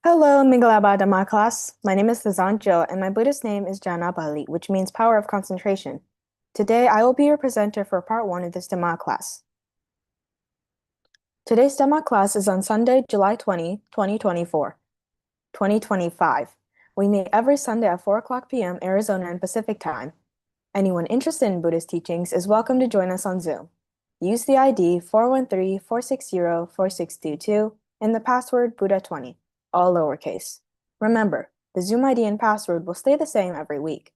Hello, Mingalaba Dhamma class. My name is Thazanjo, and my Buddhist name is Janabali, which means power of concentration. Today, I will be your presenter for part 1 of this Dhamma class. Today's Dhamma class is on Sunday, July 20, 2025. We meet every Sunday at 4 o'clock p.m. Arizona and Pacific Time. Anyone interested in Buddhist teachings is welcome to join us on Zoom. Use the ID 413-460-4622 and the password Buddha20, all lowercase. Remember, the Zoom ID and password will stay the same every week.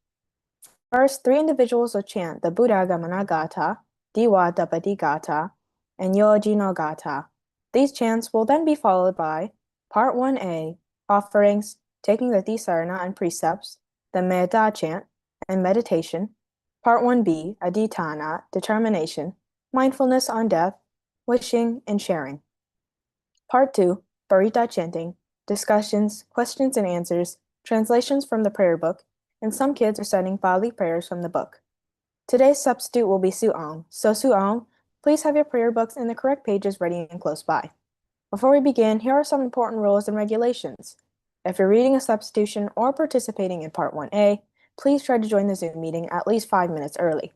First, 3 individuals will chant the Buddha Gamana Gata, Diwa Dapati Gata, and Yoji no Gata. These chants will then be followed by Part 1A, offerings, taking the Tisarana and precepts, the Metta chant, and meditation. Part 1B, Aditana, determination, mindfulness on death, wishing, and sharing. Part 2, Parita chanting, discussions, questions and answers, translations from the prayer book, and some kids are studying Pali prayers from the book. Today's substitute will be Suong. So Suong, please have your prayer books and the correct pages ready and close by. Before we begin, here are some important rules and regulations. If you're reading a substitution or participating in Part 1A, please try to join the Zoom meeting at least 5 minutes early.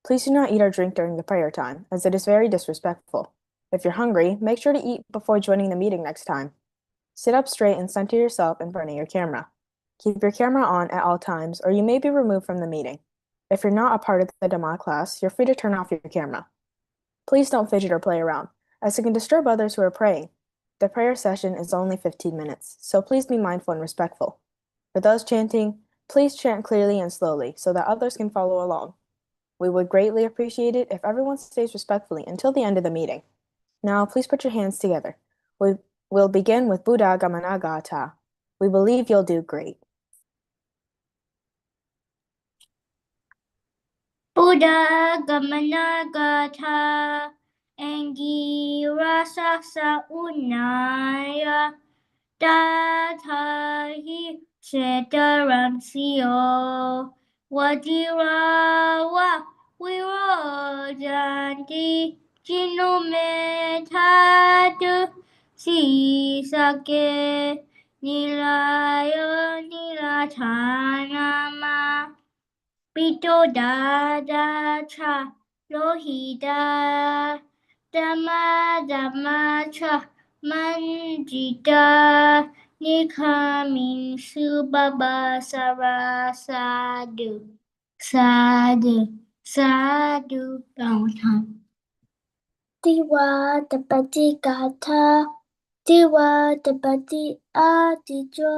Please do not eat or drink during the prayer time, as it is very disrespectful. If you're hungry, make sure to eat before joining the meeting next time. Sit up straight and center yourself in front of your camera. Keep your camera on at all times, or you may be removed from the meeting. If you're not a part of the Dhamma class, you're free to turn off your camera. Please don't fidget or play around, as it can disturb others who are praying. The prayer session is only 15 minutes, so please be mindful and respectful. For those chanting, please chant clearly and slowly so that others can follow along. We would greatly appreciate it if everyone stays respectfully until the end of the meeting. Now, please put your hands together. We'll begin with Buddha Gamana Gata. We believe you'll do great. Buddha Gamana Gata Angira Saksa Unaya Datahi Setaram Sio Wajirawa Wirojanti Jinometadu Sisake Nilaya Nilatanama Pito da cha lohida dama cha manjita nikamin subaba sadu Bangtan. Diwa dapati gata Diwa dapati adijo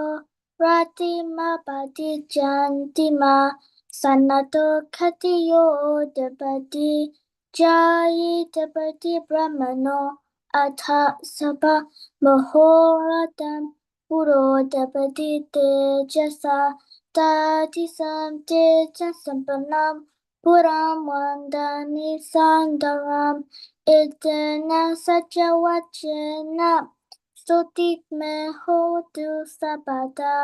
Rati mabadi jantima Sanato katiyo dapati Jayi dapati brahmano Atha sabha mahoratam Puro dapati tejasa Tatisam tejasampanam Puram Vandani Sandaram Idana Sajawachena Soti me hotu sabata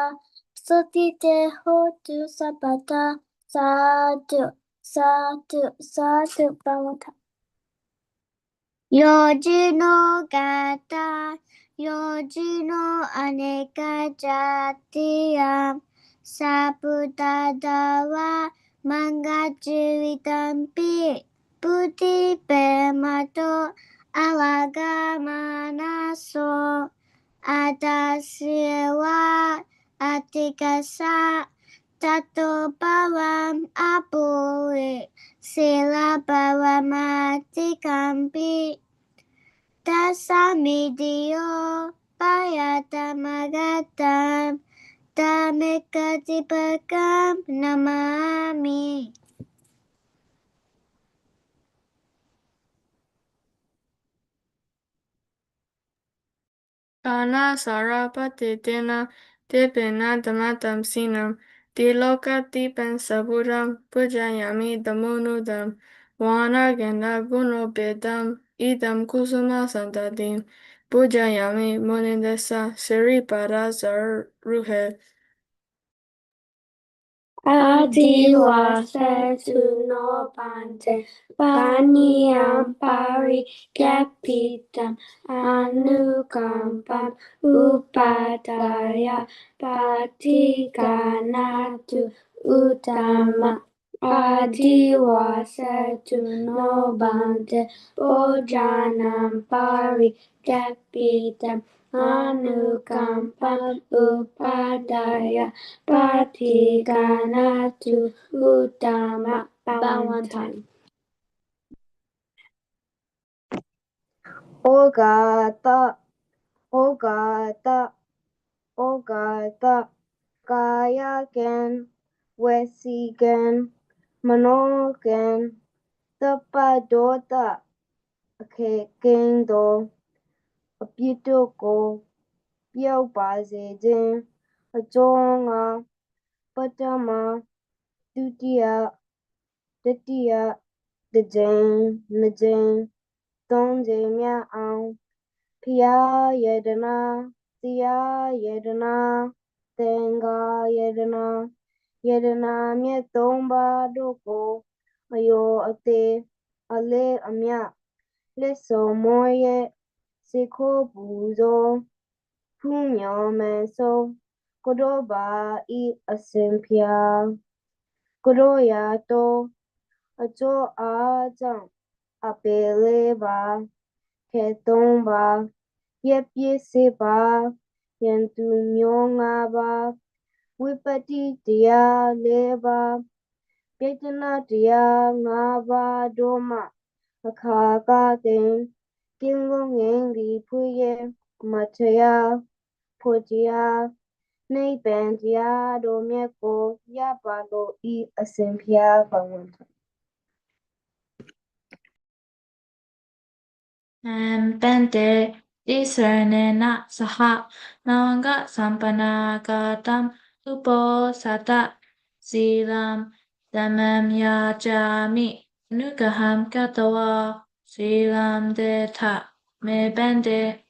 Soti te hotu sabata Sadu Bhavata Yojino gata Yojino aneka jatiyam Sabutadawa mangajivitampi Buddhi pemato alagamanaso Adasyewa atikasa Tato bhavam abure Sila bhavamatikampi Tasamidiyo payatamagatam Tamekatipakam namami Kana sarapatitena dipena damatam sinam diloka dipen saburam pujayami damonudam vanagena gunobedam idam kusuma santadim pujayami monindesa siripada zaruhe. Adivasetu no bante, Paniyam pari capitam, Anukampam upadaya, Patikanatu utama. Adivasetu no bante, Bojanam pari capitam, Anukampam upadaya, Patikanatu utama. Bow one time. Ogata, Ogata, Ogata, Kayaken, Wesigen, Manogen, Tapadota, Kekendo, Apitoko, Piaupazedin, Ajonga, Patama, Dutia, Ditia, Najane, Donje Miao, Pia Yedana, Tia Yedana, Tenga Yedana, Yedana Mietomba Doko, Ayo Ate, Ale Amya, Leso Moye, Seko Buzo, Punyo Menso, Kodoba I Asimpia, Kodoyato, Ajo Ajang, Apeleba, Ketomba, Yepye Seba, Yentu Myongaba, Wipati Dia Leba, Betana Dia Ngaba Doma, Akagaten, Gilong Engi Puye, Mataya, Potia, Nei Bandia Domeko, Yabalo I Asimpia Bawanta. Bente discernena saha nanga sampanagatam upo sata silam damam yajami nugaham katawa silam deta me bente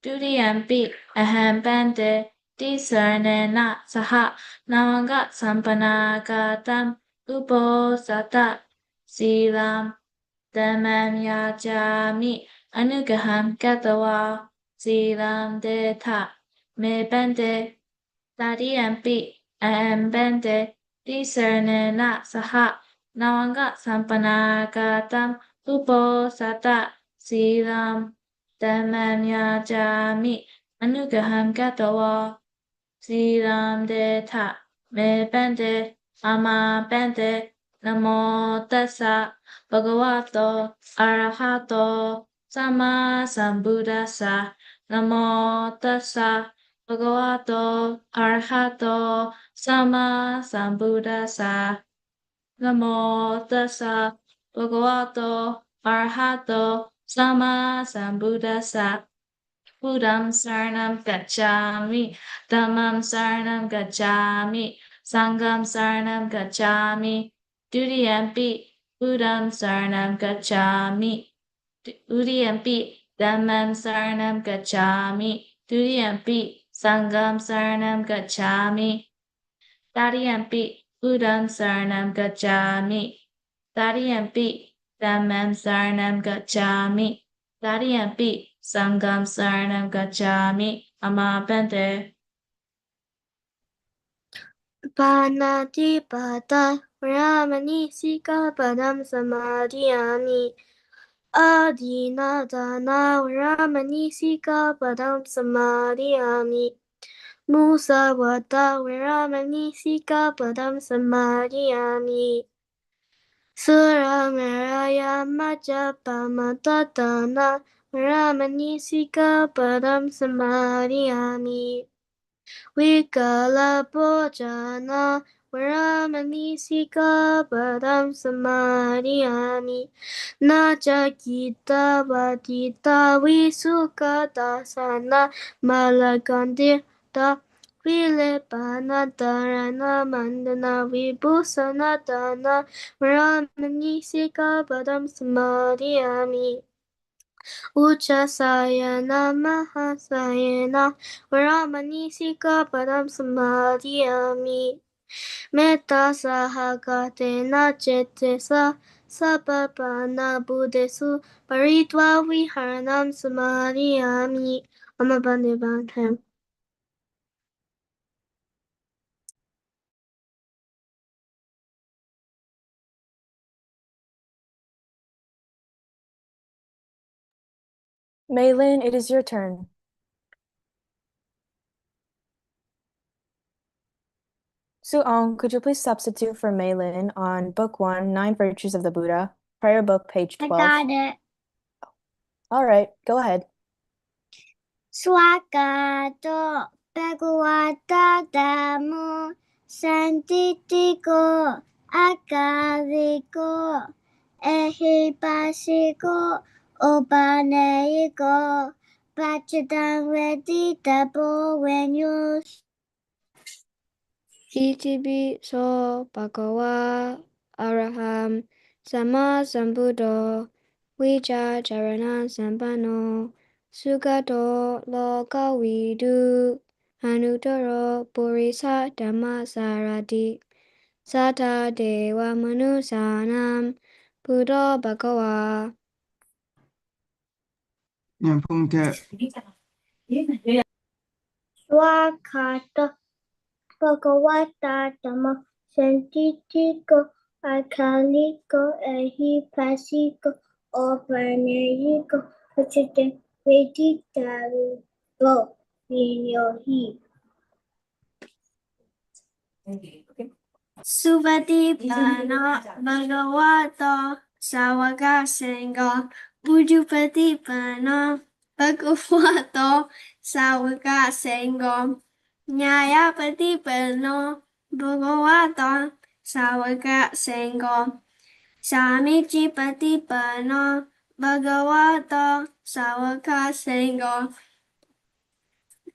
Dudiyampi aham bente discernena saha nanga sampanagatam upo sata silam Tamam yajami anugaham katawa silam deta me bente tadiyampi am bente discernena saha nawanga sampanagatam upo sata silam Tamam yajami anugaham katawa silam deta me bente ama bente namo tassa Bhagavato Arahato Sama Sambuddhassa Namo Tassa Bhagavato Arahato Sama Sambuddhassa Namo Tassa Bhagavato Arahato Sama Sambuddhassa Buddham Saranam Gacchami Dhammam Saranam Gacchami Sangham Saranam Gacchami Dudiyampi Buddham Saranam Gacchami Dudiyampi Dhammam Saranam Gacchami Dudiyampi Sangham Saranam Gacchami Tadiyampi Buddham Saranam Gacchami Tadiyampi Dhammam Saranam Gacchami Tadiyampi Sangham Saranam Gacchami Ama Bente Panatipata Ramani Sikapadam Samadhiyami Adinatana Ramani Sikapadam Samadhiyami Musawata Ramani Sikapadam Samadhiyami Surameraya Majapamatana Ramani Sikapadam Samadhiyami Vikala Bhojana Varamani Sikapadam Samadhiyami Naja Gita Vadita Visukata Sana Malagandita Vilepana Dharana Mandana Vibhusana Dana Varamani Sikapadam Samadhiyami Uchasayana Mahasayana Varamanisi Padam Samadhiyami Metta sahagate chete sa sabapana budesu paritva viharanam samadhiyami amabandibandhem. Maylin, it is your turn. Suong, could you please substitute for Maylin on Book 1, 9 Virtues of the Buddha, prayer book, page 12? I got it. All right, go ahead. Swagato Bhagavata Dhammo Santitiko Akaliko Ehipasiko Obanayiko Bachadang Veditapo Venyus Itibi So Bhagava Araham Sama Sambuddho Vija Charana Sampano Sugato Lokavidu Anutaro Purisa Dhamma Sarati Sata Deva Manusanam Buddha Bhagava Swakata Bhagavata Dhamma Santitiko Akaliko Ehipasiko Opanayiko Pachite Veditaru Go Vinyohi Suvadipana Bhagavato Savaga Sangha Buddhupatipana Bhagavato Savaga Sangha Nyayapatipano Bhagavato Savaga Sangha Samijipatipano Bhagavato Savaga Sangha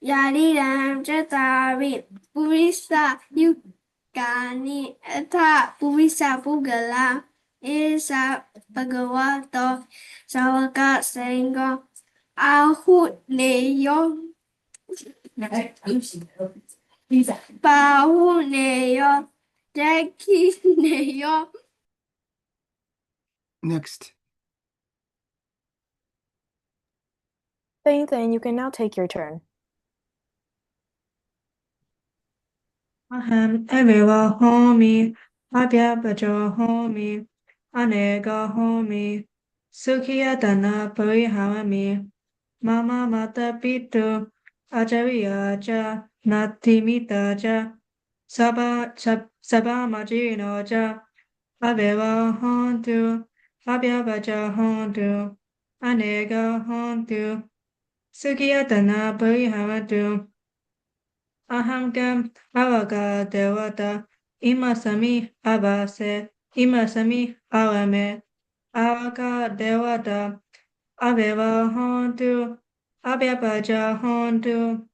Yadiram Jatari Purisa Yukani Ata Purisa Pugala Isa Bhagavato Sawaka Sangha Ahut Neyo Bahu Neyo Jackie Neyo. Next. Thane, you can now take your turn. Aham Eva Homi Abhyapajo Homi Anega Homi Sukhiyatana Parihamami Mama Mata Pitu Acharya Cha Natimita Cha Sabha Majino Cha Abheva Hontu Abhyapaja Hontu Anega Hontu Sukhiyatana Parihamatu Ahangam Avaga Devata Imasami Avase Imasami Avame Avaga Devata Aveva Hontu Abhyapaja Hontu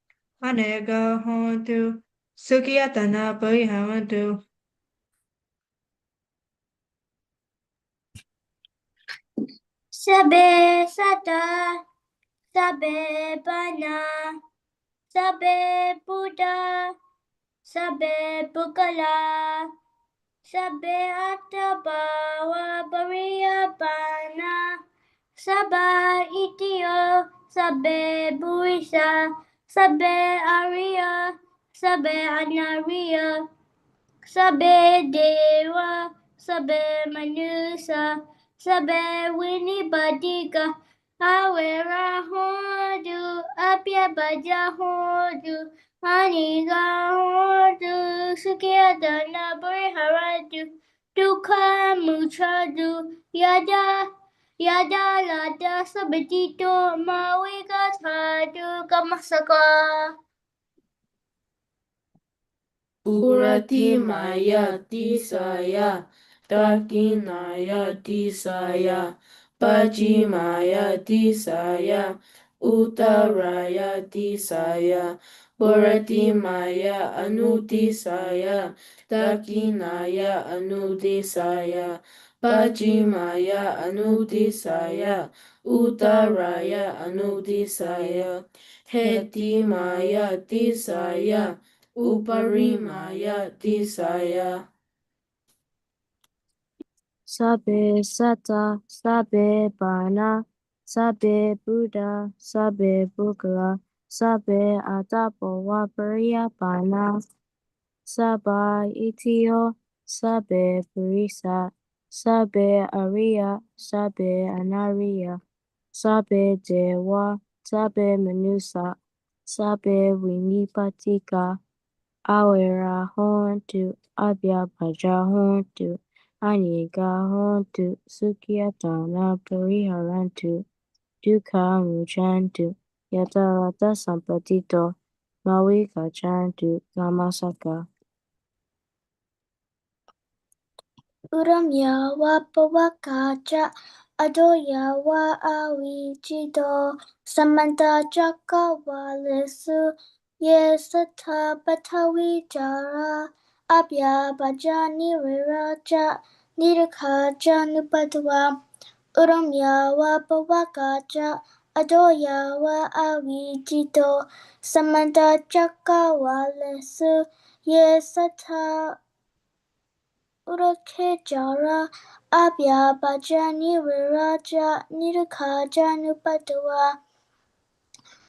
Anega Hontu Sukhiyatana Parihavantu. Sabe Sata Sabe Bana Sabe Buddha Sabe Bukala Sabe Atabawa Bariya Bana Saba Itio Sabe Buisa Sabe Arya Sabe Anariya Sabe Dewa Sabe Manusa Sabe Winibadika Awera Hodu Apya Baja Hodu Aniga Hodu Sukyadana Buriharadu Duka Muchadu Yada Lada Sabadito Mawiga Tadu Kamasaka Purati Maya Tisaya Dakinaya Tisaya Pachimaya Tisaya Uttaraya Tisaya Purati Maya Anutisaya Dakinaya Anutisaya Pachimaya Anutisaya Uttaraya Anutisaya Heti Maya Tisaya Uparimaya Disaya. Sabe Sata, Sabe Bana, Sabe Buddha, Sabe Bugala, Sabe Adapo Waparia Bana, Sabe Itio, Sabe Purisa, Sabe Arya, Sabe Anariya, Sabe Dewa, Sabe Manusa, Sabe Winipatika, Awera hontu, abya bhaja hontu, aniga hontu, sukhiyatana pariharantu, dukkha muchantu, yatarata sampatito, mawi gachantu, kamasaka. Uramya wa pavakacha, adoya wa avijido, samanta chakavalesu, yesatha pathavichara, abya bhajani viraja, nirkhaja nupadva. Uramya wa pavakacha, adoya wa avijido, samanta chakavalesu, yesatha Urakejara abya bhajani viraja nirkhaja nupadwa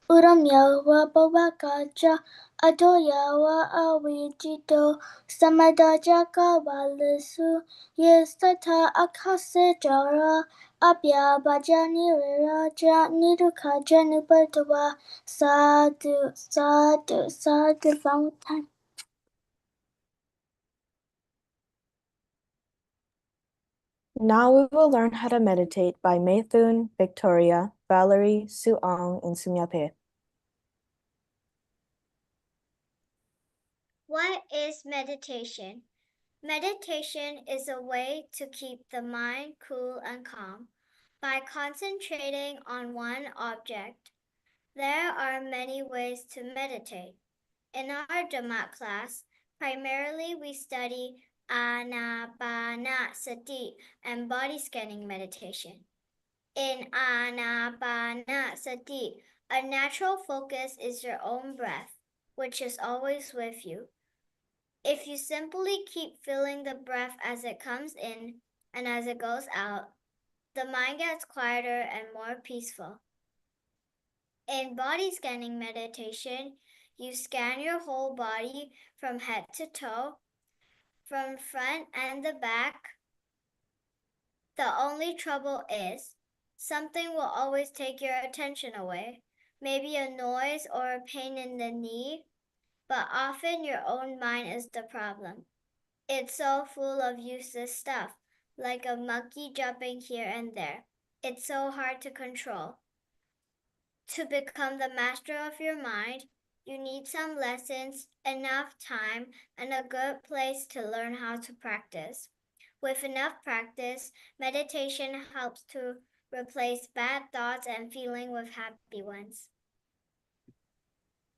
Uramyawa bhavakaja adoyawa avijido samadajaka valisu yestata akase jara abya bhajani viraja nirkhaja nupadwa sadhu sadhu sadhu Valentine. Now we will learn how to meditate by Maythun, Victoria, Valerie, Suong, and Sumyape. What is meditation? Meditation is a way to keep the mind cool and calm by concentrating on one object. There are many ways to meditate. In our Dhamma class, primarily we study Anapanasati and body scanning meditation. In Anapanasati, a natural focus is your own breath, which is always with you. If you simply keep feeling the breath as it comes in and as it goes out, the mind gets quieter and more peaceful. In body scanning meditation, you scan your whole body from head to toe, from front and the back. The only trouble is, something will always take your attention away, maybe a noise or a pain in the knee, but often your own mind is the problem. It's so full of useless stuff, like a monkey jumping here and there. It's so hard to control. To become the master of your mind, you need some lessons, enough time, and a good place to learn how to practice. With enough practice, meditation helps to replace bad thoughts and feeling with happy ones.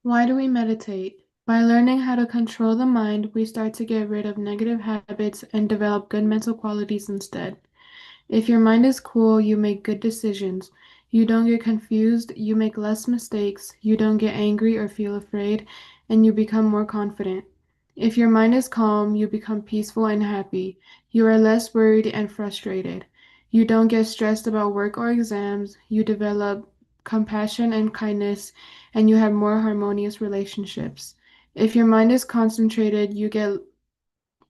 Why do we meditate? By learning how to control the mind, we start to get rid of negative habits and develop good mental qualities instead. If your mind is cool, you make good decisions. You don't get confused, you make less mistakes, you don't get angry or feel afraid, and you become more confident. If your mind is calm, you become peaceful and happy. You are less worried and frustrated. You don't get stressed about work or exams. You develop compassion and kindness, and you have more harmonious relationships. If your mind is concentrated, you get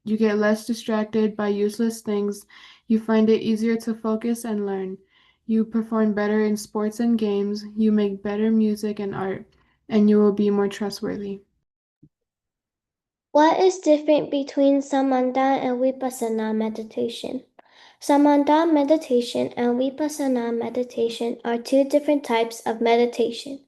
less distracted by useless things. You find it easier to focus and learn. You perform better in sports and games. You make better music and art, and you will be more trustworthy. What is different between Samatha and Vipassana meditation? Samatha meditation and Vipassana meditation are two different types of meditation.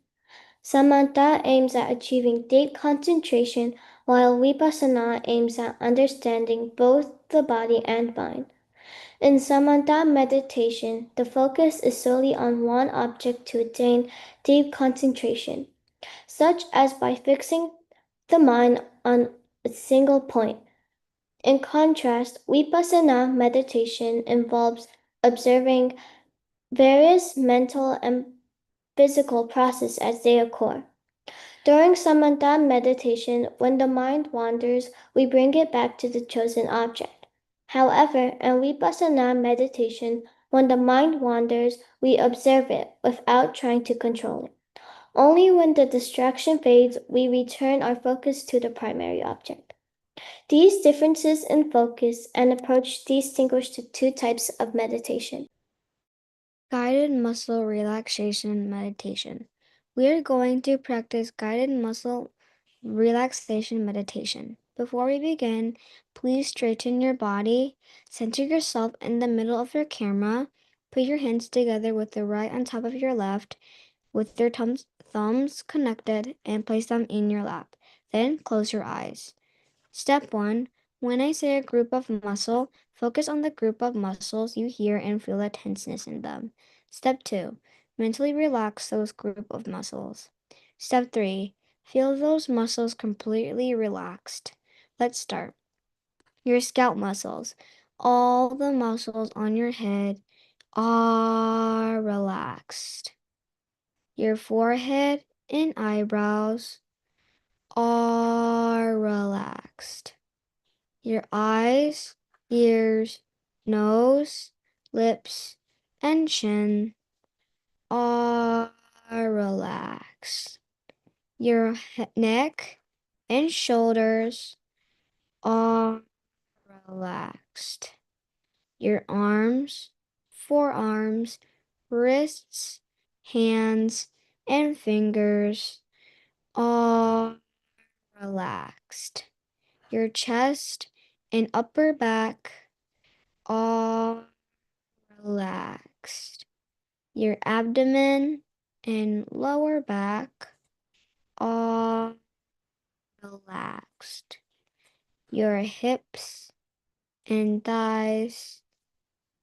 Samatha aims at achieving deep concentration, while Vipassana aims at understanding both the body and mind. In Samatha meditation, the focus is solely on one object to attain deep concentration, such as by fixing the mind on a single point. In contrast, Vipassana meditation involves observing various mental and physical processes as they occur. During samatha meditation, when the mind wanders, we bring it back to the chosen object. However, in vipassana meditation, when the mind wanders, we observe it without trying to control it. Only when the distraction fades, we return our focus to the primary object. These differences in focus and approach distinguish the two types of meditation. Guided muscle relaxation meditation. We are going to practice guided muscle relaxation meditation. Before we begin, please straighten your body, center yourself in the middle of your camera, put your hands together with the right on top of your left, with your thumbs connected, and place them in your lap. Then close your eyes. Step 1. When I say a group of muscle, focus on the group of muscles you hear and feel the tenseness in them. Step 2. Mentally relax those group of muscles. Step 3. Feel those muscles completely relaxed. Let's start. Your scalp muscles. All the muscles on your head are relaxed. Your forehead and eyebrows are relaxed. Your eyes, ears, nose, lips, and chin are relaxed. Your neck and shoulders are relaxed. Your arms, forearms, wrists, hands, and fingers are relaxed. Your chest and upper back are relaxed. Your abdomen and lower back are relaxed. Your hips and thighs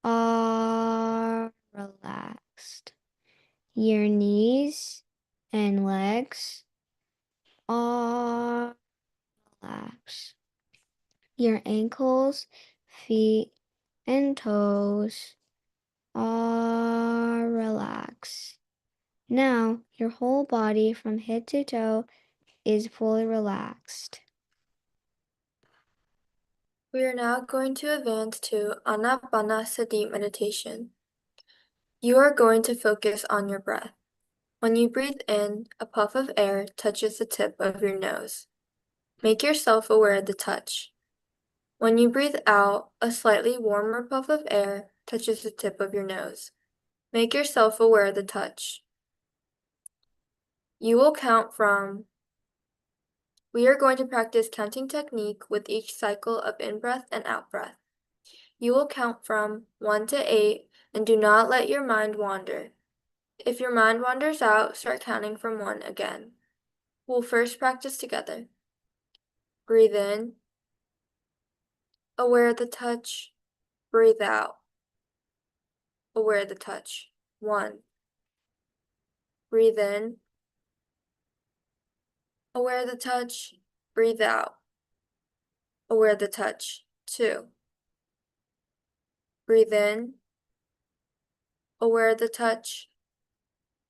are relaxed. Your knees and legs are relaxed. Your ankles, feet, and toes are relaxed. Now, your whole body from head to toe is fully relaxed. We are now going to advance to Anapanasati meditation. You are going to focus on your breath. When you breathe in, a puff of air touches the tip of your nose. Make yourself aware of the touch. When you breathe out, a slightly warmer puff of air touches the tip of your nose. Make yourself aware of the touch. You will count from. We are going to practice counting technique with each cycle of in-breath and out-breath. You will count from 1 to 8 and do not let your mind wander. If your mind wanders out, start counting from 1 again. We'll first practice together. Breathe in. Aware of the touch. Breathe out. Aware of the touch. 1. Breathe in. Aware of the touch. Breathe out. Aware of the touch. 2. Breathe in. Aware of the touch.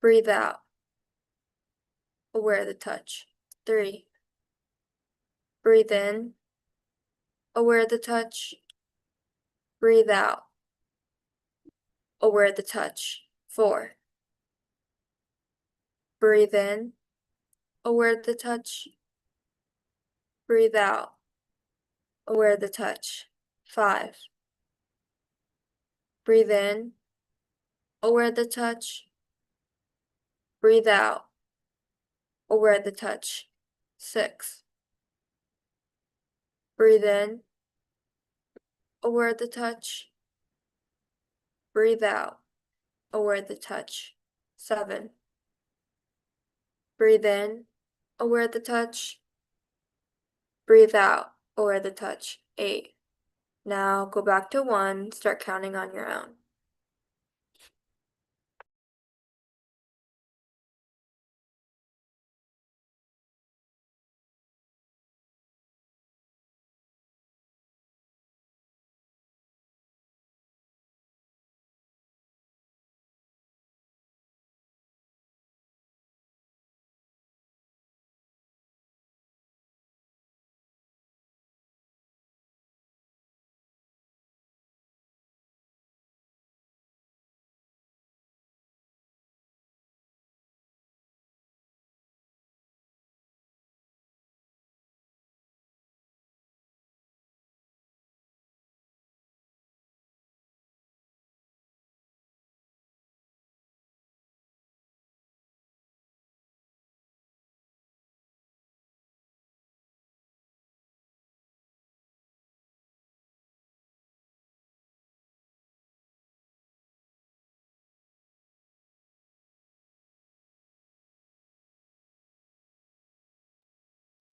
Breathe out. Aware of the touch. 3. Breathe in. Aware of the touch. Breathe out. Aware of the touch. 4. Breathe in. Aware of the touch. Breathe out. Aware of the touch. 5. Breathe in. Aware of the touch. Breathe out. Aware of the touch. 6. Breathe in. Aware of the touch. Breathe out. Aware of the touch. 7. Breathe in. Aware of the touch. Breathe out. Aware of the touch. 8. Now go back to 1. Start counting on your own.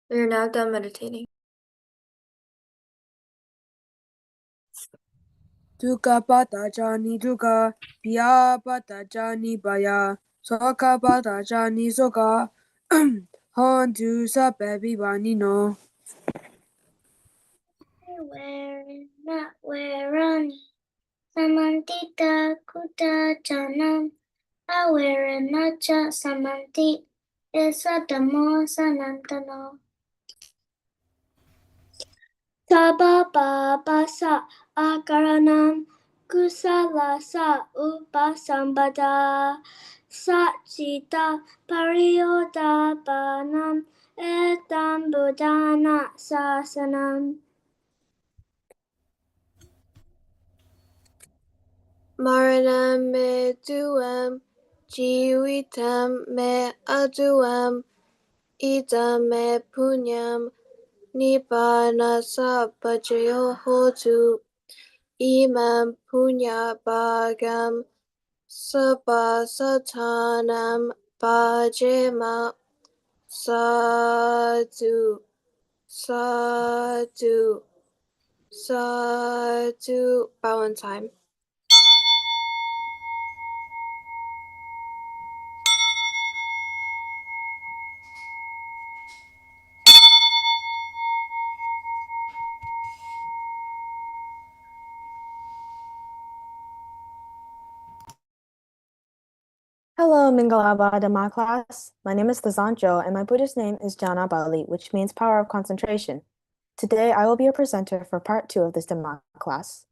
We are now done meditating. Dukkha pata jani dukkha, piya pata jani baya, soka pata jani soka, hontu sape vivani no. Where not where Samantita kuta janam. Aware nacha samanti. Esa damo sanantano. Sababasa akaranam kusalasa upasambada sachita pariyodapanam etam buddhana sasanam. Maranam me duam, jivitam me aduam, idam me punyam, nibbana sabbajayo hotu, imam punya bhagam, sabba satanam bhajema, sadhu, sadhu, sadhu. Bow one time. Hello, Mingalaba Dhamma class. My name is Thazanjo, and my Buddhist name is Jana Bali, which means power of concentration. Today, I will be your presenter for part 2 of this Dhamma class.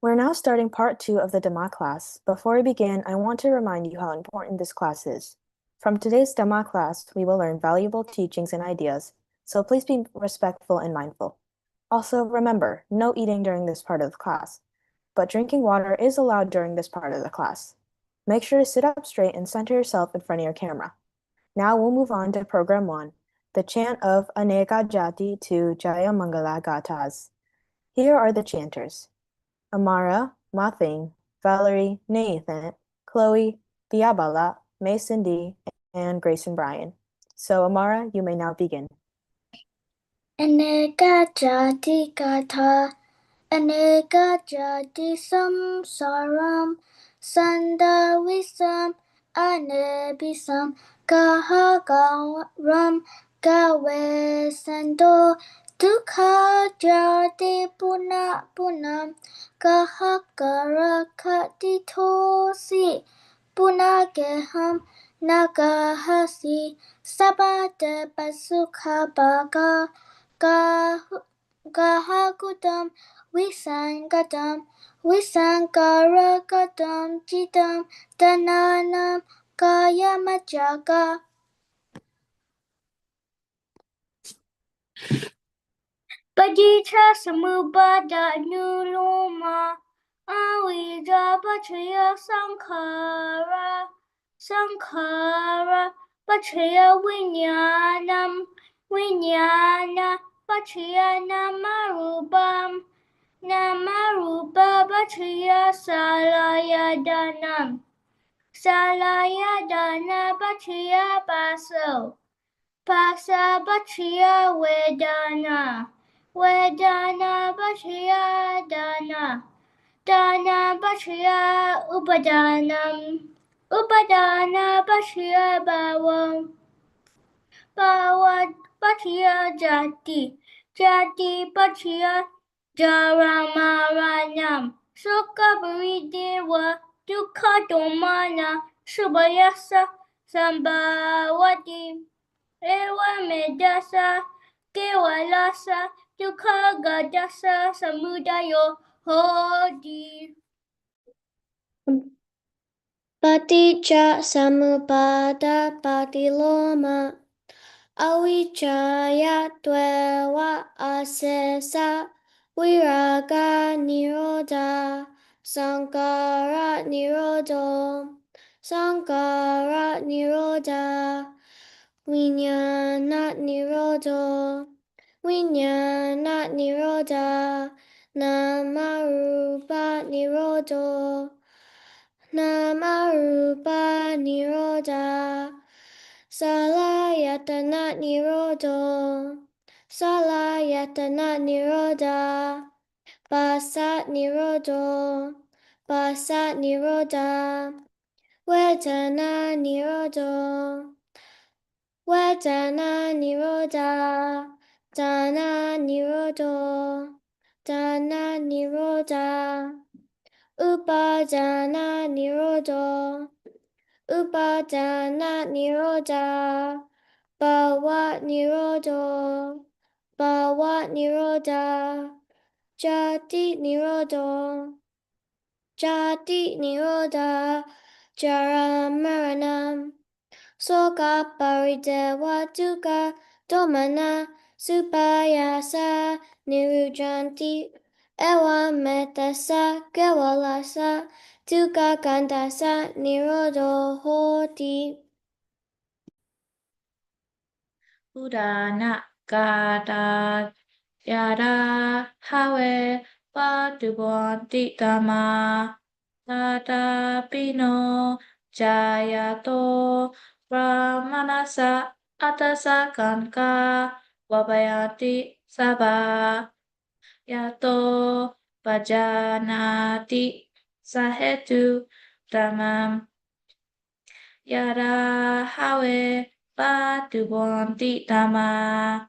We're now starting part 2 of the Dhamma class. Before we begin, I want to remind you how important this class is. From today's Dhamma class, we will learn valuable teachings and ideas, so please be respectful and mindful. Also, remember, no eating during this part of the class, but drinking water is allowed during this part of the class. Make sure to sit up straight and center yourself in front of your camera. Now we'll move on to Program 1, the chant of Aneka Jati to Jaya Mangala Gathas. Here are the chanters: Amara, Mathing, Valerie, Nathan, Chloe, Diabala, Mason D, and Grayson Bryan. So Amara, you may now begin. Aneka jati katha, aneka jati samsaram, sandavisam, anebisam, kahagaram, gawe sando, dukha jati puna punam, kahagara katitosi, punageham, nagahasi, sabate basukha baga, Gahagutam, Visangaragatam, Jidam, Dananam, Kayamajaga. Padita Samubada Nuluma, Avida Pachaya Sankara, Pachaya Vinyana, Pachaya Namarupa Pachaya Salayadana Pachaya Pasa Pachaya Vedana Pachaya Dana Pachaya Upadana Pachaya Bhavat Pachaya Jati Pachaya Jaramaranam, Sukha Paridewa, Dukha Domana, Subhayasa Sambhavati, Eva Medasa, Kevalasa, Dukha Gadasa Samudayo Hodi. Paticca Samuppada Patiloma. Avijjaya Dveva Asesa Viraga Nirodha Sankara Nirodha Vijnana Nirodha Namarupa Nirodha Salayatana Nirodho. Salayatana Nirodha. Pasat Nirodho. Pasat Nirodha. Vedana Nirodho. Vedana Nirodha. Dana Nirodho. Dana Nirodha. Upadana Nirodho. Upadana Nirodha. Bhava Nirodho. Bhava Nirodha. Jati Nirodho. Jati Nirodha. Jara Maranam. Soka Paridewa Dukkha Domana Supayasa Nirujanti Ewa Metasa Kewalasa Dukkha Kandasa Nirodho Hoti. Udana Gata Yada Hawe Padubonti Dhamma Tata Pino Jayato Brahmanasa Atasa Kanka Vabayanti Sabha Yato Pajanati Sahetu Dhammam Yada Hawe Padubonti Dhamma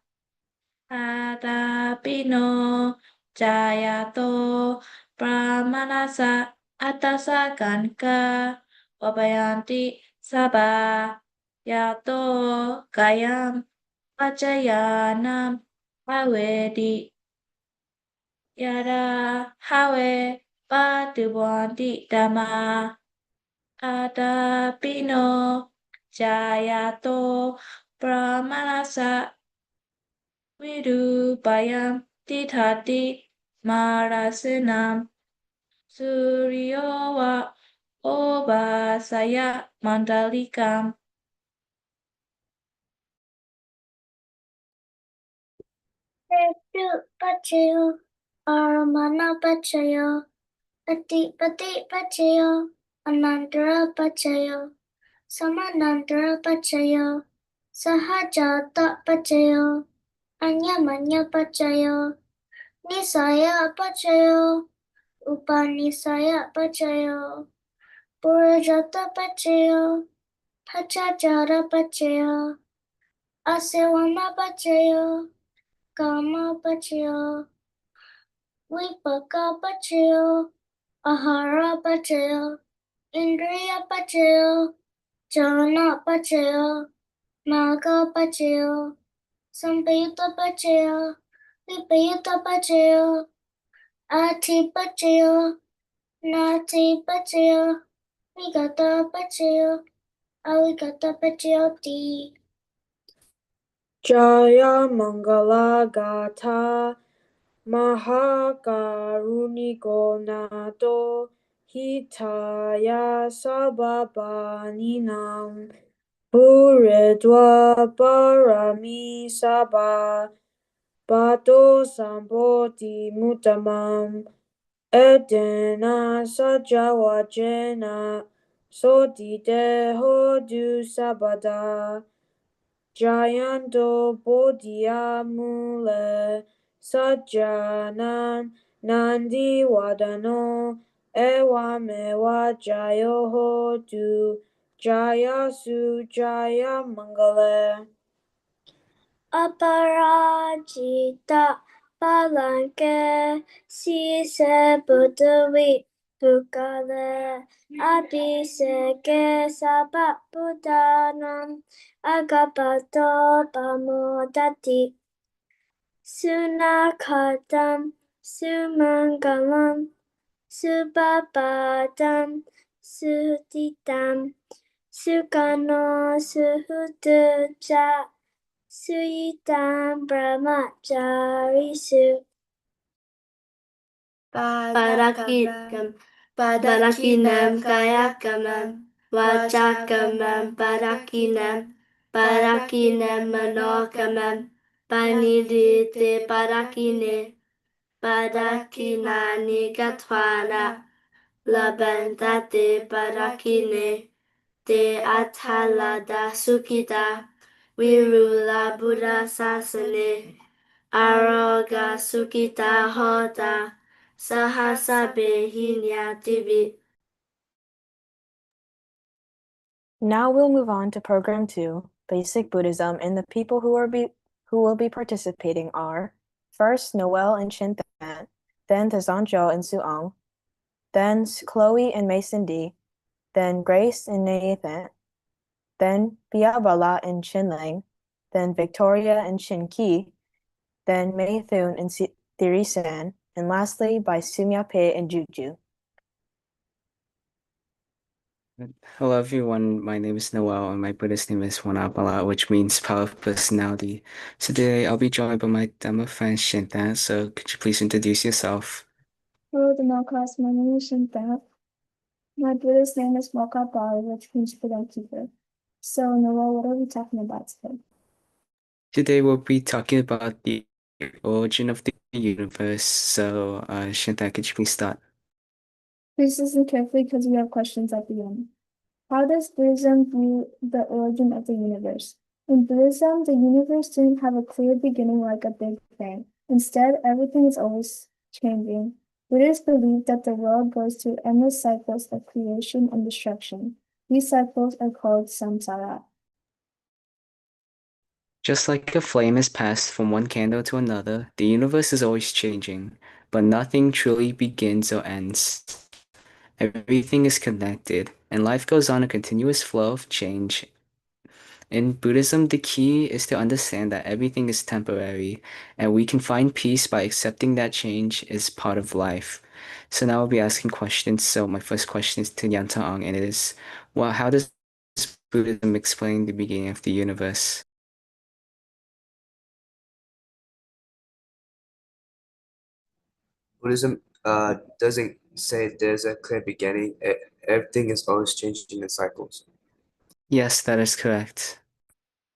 Adapino Jayato Brahmanasa Atasa Kanka Vabayanti Sabha Yato Gayam Pajayanam Havedi Yada Have Padubonti Dhamma Adapino Jayato Brahmanasa Vidupayam Tithati Marasinam Suryowa Obasaya Mandalikam Pachayo, Aramana Pachayo, Adipati Pachayo, Anandara Pachayo, Samanandara Pachayo, Sahajata Pachayo, Anyamanya Pachayo, Nisaya Pachayo, Upanisaya Pachayo, Purajata Pachayo, Pachajara Pachayo, Asewana Pachayo, Kama Pachayo, Vipaka Pachayo, Ahara Pachayo, Indriya Pachayo, Jana Pachayo, Naga Pachayo, Sampayuta Pachayo, Vipayuta Pachayo, Ati Pachayo, Nati Pachayo, Vigata Pachayo, Avigata Pachayoti. Jaya Mangala Gata Mahakaruniko Nato Hitaya Sababaninam Puredwa Parami Sabha Pato Samboti Mutamam Edena Sajawajena Sotite Hodu Sabada Jayanto Bodhiamule Sajjanan Nandi Wadano Ewamewa Jayo Hotu Jaya Sujaya Mangale Aparajita Palanke Sise Buddhavi Bukale Abhiseke Sabha Buddhanam Agapato Pamodati Sunakatam Sumangalam Subhapadam Suditam Sukano Suhutuja Suyitam Brahmacharisu Padakinam Kayakamam Vachakamam Padakinam Manokamam Panidite Padakine Padakinani Gatwana Labantate Padakine Te Athalada Sukita Virula Buddha Sasane Aroga Sukita Hota Sahasa Behinya Tivi. Now we'll move on to Program 2, Basic Buddhism, and the people who will be participating are first Noel and Shintan, then Tazanjo and Suong, then Chloe and Mason D, then Grace and Nathan, then Biabala and Chinlang, then Victoria and Shinki, then Mei Thun and Thirisan, and lastly by Sumyape and Juju. Hello everyone, my name is Noel and my Buddhist name is Wanapala, which means power of personality. So today I'll be joined by my Dhamma friend Shintan, so could you please introduce yourself? Hello, Dhamma class. My name is Shinta. My Buddhist name is Mokapali, which means Buddha keeper. So, Noah, what are we talking about today? Today we'll be talking about the origin of the universe. So Shintan, could you please start? Please listen carefully because we have questions at the end. How does Buddhism view the origin of the universe? In Buddhism, the universe didn't have a clear beginning like a big bang. Instead, everything is always changing. Buddhists believe that the world goes through endless cycles of creation and destruction. These cycles are called samsara. Just like a flame is passed from one candle to another, the universe is always changing, but nothing truly begins or ends. Everything is connected, and life goes on a continuous flow of change. In Buddhism, the key is to understand that everything is temporary, and we can find peace by accepting that change is part of life. So now I'll be asking questions. So my first question is to Yantaong, and it is, well, how does Buddhism explain the beginning of the universe? Buddhism doesn't say there's a clear beginning. Everything is always changing in cycles. Yes, that is correct.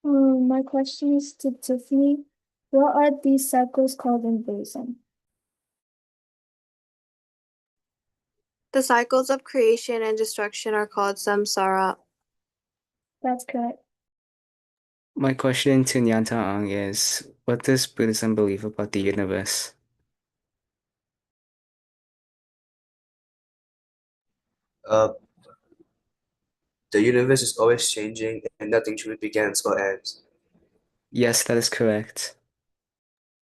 My question is to Tiffany. What are these cycles called in Buddhism? The cycles of creation and destruction are called samsara. That's correct. My question to Yantaong is, what does Buddhism believe about the universe? The universe is always changing and nothing truly begins or ends. Yes, that is correct.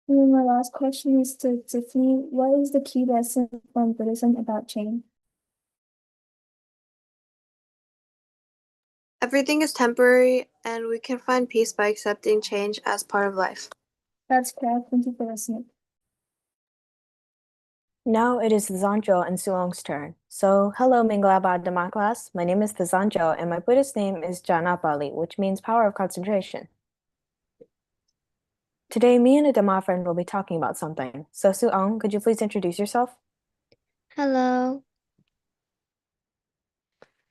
And my last question is to Tiffany. What is the key lesson from Buddhism about change? Everything is temporary, and we can find peace by accepting change as part of life. That's correct. Thank you for listening. Now it is Zanjo and Suong's turn. So, hello Minglaba Dhamma class. My name is Zanjo and my Buddhist name is Janapali, which means power of concentration. Today, me and a Dhamma friend will be talking about something. So, Suong, could you please introduce yourself? Hello.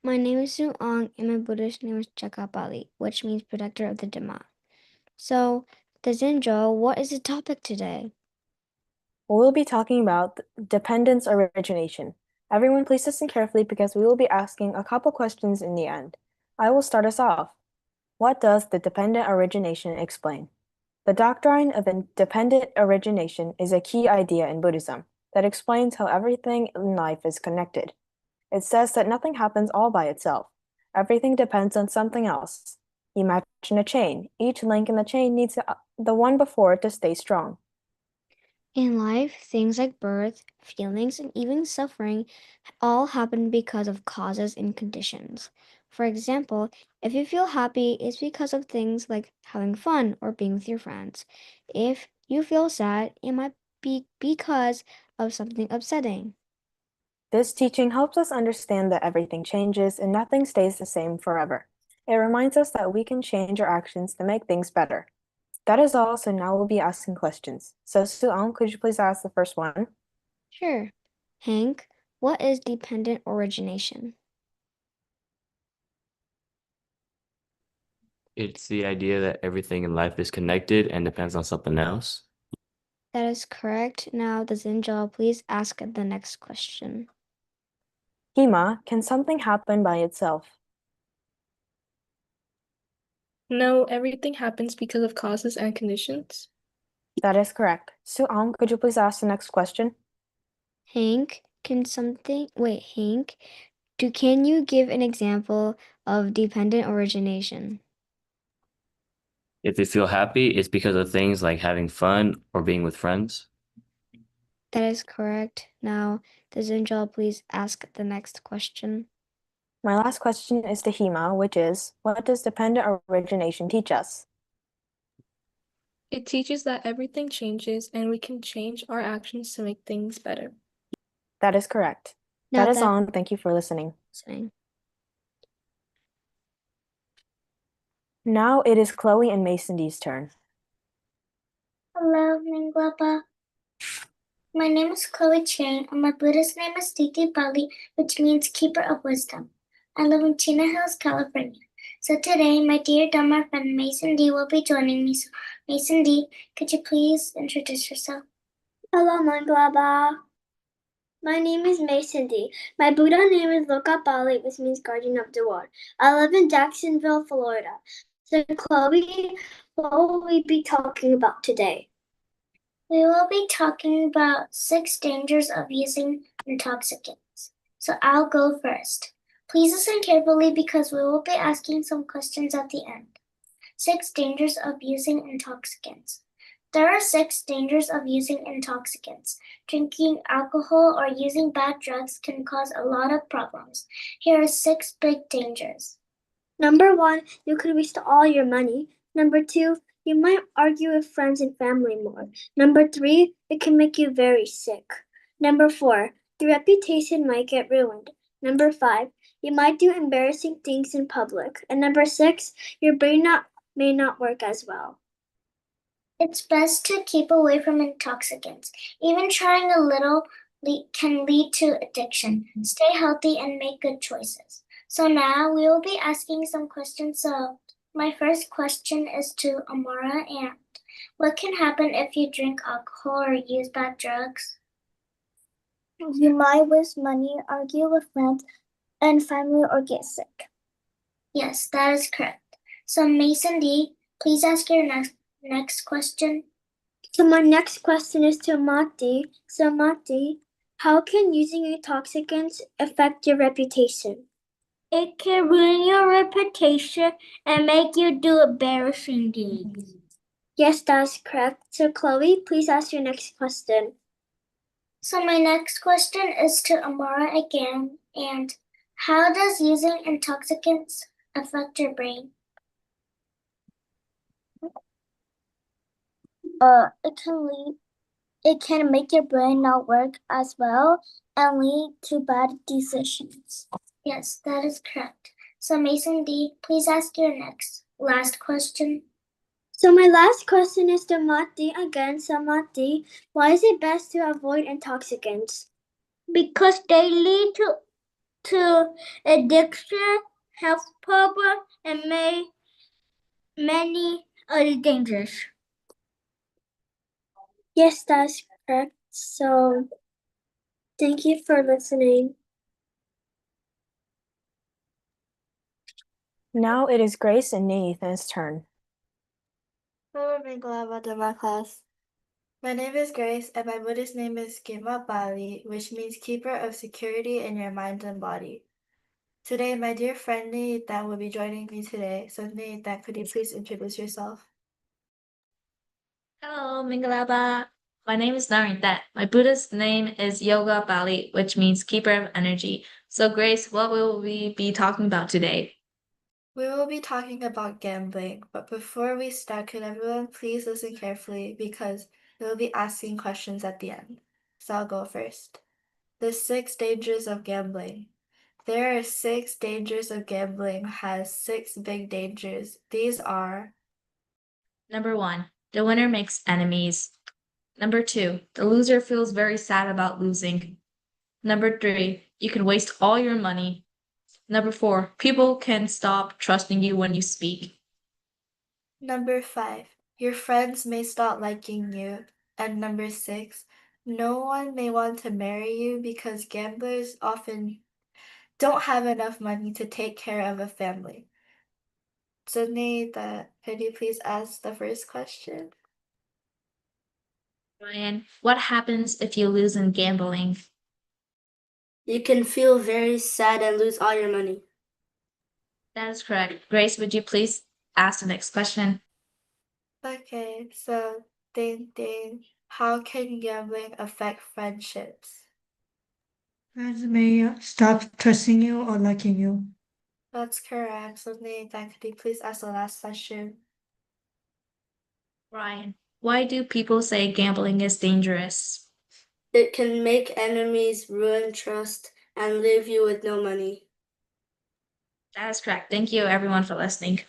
My name is Suong and my Buddhist name is Chakapali, which means protector of the Dhamma. So, Dazinjo, what is the topic today? We'll be talking about dependence origination. Everyone, please listen carefully because we will be asking a couple questions in the end. I will start us off. What does the dependent origination explain? The doctrine of independent origination is a key idea in Buddhism that explains how everything in life is connected. It says that nothing happens all by itself. Everything depends on something else. Imagine a chain. Each link in the chain needs the one before it to stay strong. In life, things like birth, feelings, and even suffering all happen because of causes and conditions. For example, if you feel happy, it's because of things like having fun or being with your friends. If you feel sad, it might be because of something upsetting. This teaching helps us understand that everything changes and nothing stays the same forever. It reminds us that we can change our actions to make things better. That is all, so now we'll be asking questions. So, Suong, could you please ask the first one? Sure. Hank, what is dependent origination? It's the idea that everything in life is connected and depends on something else. That is correct. Now, the Zinjal, please ask the next question. Hema, can something happen by itself? No, everything happens because of causes and conditions. That is correct. Su'am, could you please ask the next question? Hank, can you give an example of dependent origination? If you feel happy, it's because of things like having fun or being with friends. That is correct. Now, does Angel please ask the next question? My last question is to Hema, which is, what does dependent origination teach us? It teaches that everything changes and we can change our actions to make things better. That is correct. Now That is all, and thank you for listening. Now it is Chloe and Mason D's turn. Hello, Minglapa. My name is Chloe Chang, and my Buddhist name is Titi Bali, which means keeper of wisdom. I live in Chino Hills, California. So today, my dear Dhamma friend Mason D will be joining me. So, Mason D, could you please introduce yourself? Hello, Manglaba. My name is Mason D. My Buddha name is Loka Bali, which means guardian of the world. I live in Jacksonville, Florida. So, Chloe, what will we be talking about today? We will be talking about 6 dangers of using intoxicants. So I'll go first. Please listen carefully because we will be asking some questions at the end. 6 dangers of using intoxicants. There are 6 dangers of using intoxicants. Drinking alcohol or using bad drugs can cause a lot of problems. Here are 6 big dangers. Number 1, you could waste all your money. Number 2, you might argue with friends and family more. Number 3, it can make you very sick. Number 4, the reputation might get ruined. Number 5, you might do embarrassing things in public. And number 6, your brain may not work as well. It's best to keep away from intoxicants. Even trying a little can lead to addiction. Stay healthy and make good choices. So now we will be asking some questions. So my first question is to Amara and what can happen if you drink alcohol or use bad drugs? You might waste money, argue with friends and family, or get sick. Yes, that is correct. So Mason D, please ask your next question. So my next question is to Mati. So Mati, how can using intoxicants affect your reputation? It can ruin your reputation and make you do embarrassing things. Yes, that's correct. So Chloe, please ask your next question. So my next question is to Amara again. And how does using intoxicants affect your brain? It can make your brain not work as well and lead to bad decisions. Yes, that is correct. So Mason D, please ask your last question. So my last question is to Mati again. So Mati, why is it best to avoid intoxicants? Because they lead to addiction, health problem, and many other dangers. Yes, that's correct. So thank you for listening. Now it is Grace and Nathan's turn. Hello, Minglava Dhamma class. My name is Grace, and my Buddhist name is Gima Bali, which means keeper of security in your mind and body. Today, my dear friend Nita will be joining me today. So Nita, could you please introduce yourself? Hello, Mingalaba. My name is Narita. My Buddhist name is Yoga Bali, which means keeper of energy. So, Grace, what will we be talking about today? We will be talking about gambling, but before we start, could everyone please listen carefully because we will be asking questions at the end. So I'll go first. The 6 dangers of gambling. There are 6 dangers of gambling has 6 big dangers. These are Number 1, the winner makes enemies. Number 2, the loser feels very sad about losing. Number 3, you can waste all your money. Number 4, people can stop trusting you when you speak. Number 5, your friends may stop liking you. And number 6, no one may want to marry you because gamblers often don't have enough money to take care of a family. Sunita, could you please ask the first question? Ryan, what happens if you lose in gambling? You can feel very sad and lose all your money. That is correct. Grace, would you please ask the next question? Okay, so Ding, how can gambling affect friendships? Friends may stop trusting you or liking you. That's correct. So Nathan, could you please ask the last question? Ryan, why do people say gambling is dangerous? It can make enemies, ruin trust, and leave you with no money. That is correct. Thank you, everyone, for listening.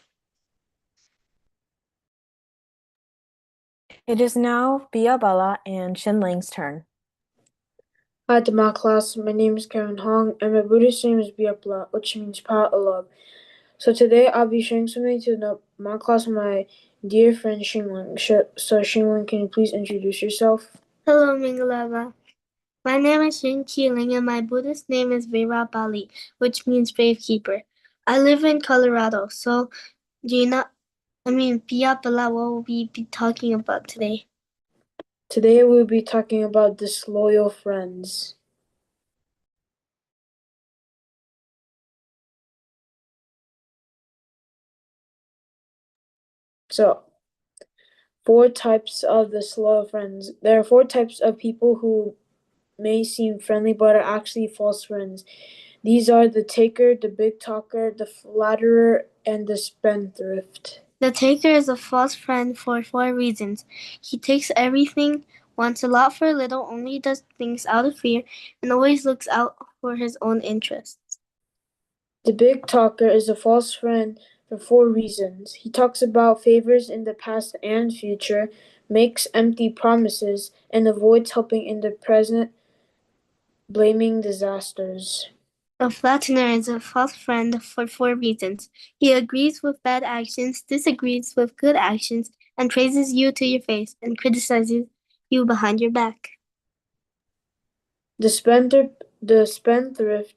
It is now Biabala and Shinling's turn. Hi to my class, my name is Karen Hong, and my Buddhist name is Biapla, which means power of love. So today I'll be sharing something to my class, my dear friend Xingling. So Xingling, can you please introduce yourself? Hello, Mingalava. My name is Shin Keeling, and my Buddhist name is Virabali, which means brave keeper. I live in Colorado, so Piapala, what will we be talking about today? Today we'll be talking about disloyal friends. So, 4 types of disloyal friends. There are 4 types of people who may seem friendly but are actually false friends. These are the taker, the big talker, the flatterer, and the spendthrift. The taker is a false friend for 4 reasons. He takes everything, wants a lot for little, only does things out of fear, and always looks out for his own interests. The big talker is a false friend for 4 reasons. He talks about favors in the past and future, makes empty promises, and avoids helping in the present, blaming disasters. A flattener is a false friend for 4 reasons. He agrees with bad actions, disagrees with good actions, and praises you to your face and criticizes you behind your back. The spendthrift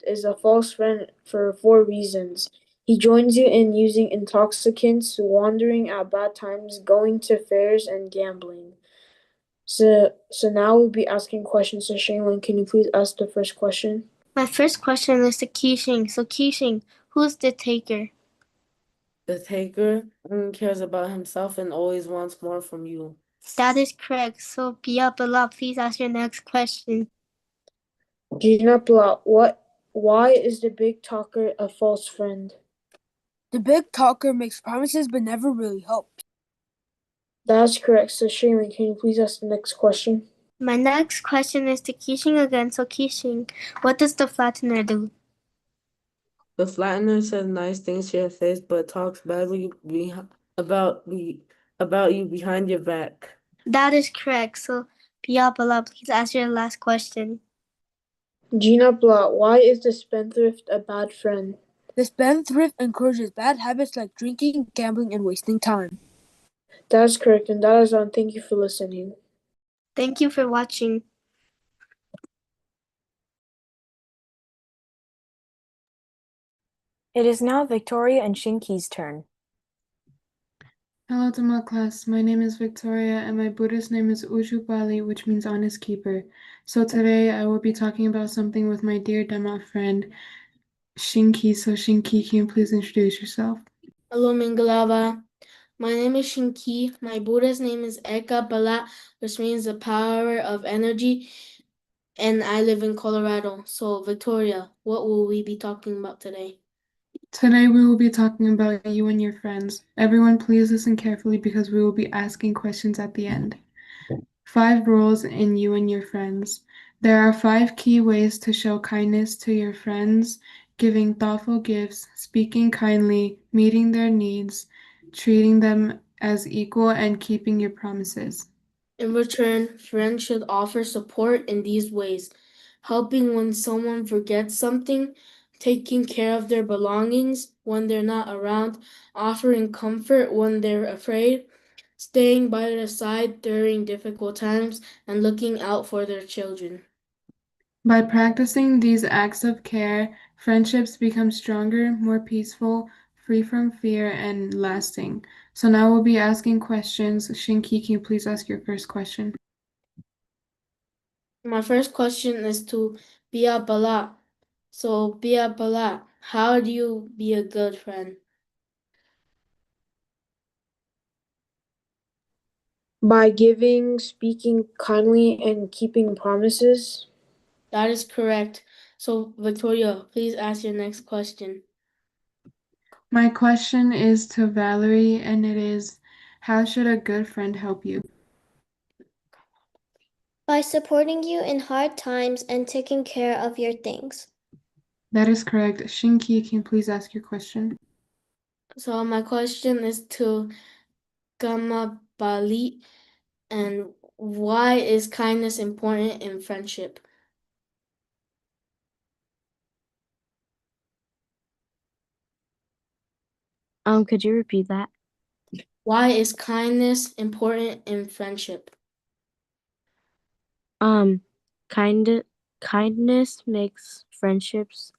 is a false friend for 4 reasons. He joins you in using intoxicants, wandering at bad times, going to fairs, and gambling. So now we'll be asking questions. So Shaylin, can you please ask the first question? My first question is to Qixing. So Qixing, who's the taker? The taker cares about himself and always wants more from you. That is correct. So Piapala, please ask your next question. Ginapla, why is the big talker a false friend? The big talker makes promises but never really helps. That's correct. So Shaylin, can you please ask the next question? My next question is to Qixing again. So Qixing, what does the flattener do? The flattener says nice things to your face but talks badly about you behind your back. That is correct. So Piapala, please ask your last question. Ginapla, why is the spendthrift a bad friend? The spendthrift encourages bad habits like drinking, gambling, and wasting time. That's correct, and that is on. Thank you for listening. Thank you for watching. It is now Victoria and Shinki's turn. Hello to my class. My name is Victoria and my Buddhist name is Ujupali, which means honest keeper. So today I will be talking about something with my dear Dhamma friend, Shinki. So Shinki, can you please introduce yourself? Hello, Mingalava. My name is Shinki. My Buddha's name is Eka Bala, which means the power of energy, and I live in Colorado. So, Victoria, what will we be talking about today? Today we will be talking about you and your friends. Everyone please listen carefully because we will be asking questions at the end. 5 roles in you and your friends. There are 5 key ways to show kindness to your friends: giving thoughtful gifts, speaking kindly, meeting their needs, treating them as equal, and keeping your promises. In return, friends should offer support in these ways: helping when someone forgets something, taking care of their belongings when they're not around, offering comfort when they're afraid, staying by their side during difficult times, and looking out for their children. By practicing these acts of care, friendships become stronger, more peaceful, free from fear, and lasting. So now we'll be asking questions. Shinki, can you please ask your first question? My first question is to Bia Bala. So, Bia Bala, how do you be a good friend? By giving, speaking kindly, and keeping promises. That is correct. So, Victoria, please ask your next question. My question is to Valerie, and it is, how should a good friend help you? By supporting you in hard times and taking care of your things. That is correct. Shinki, can you please ask your question? So, my question is to Gamma Bali, and why is kindness important in friendship? Could you repeat that? Why is kindness important in friendship? Kindness makes friendships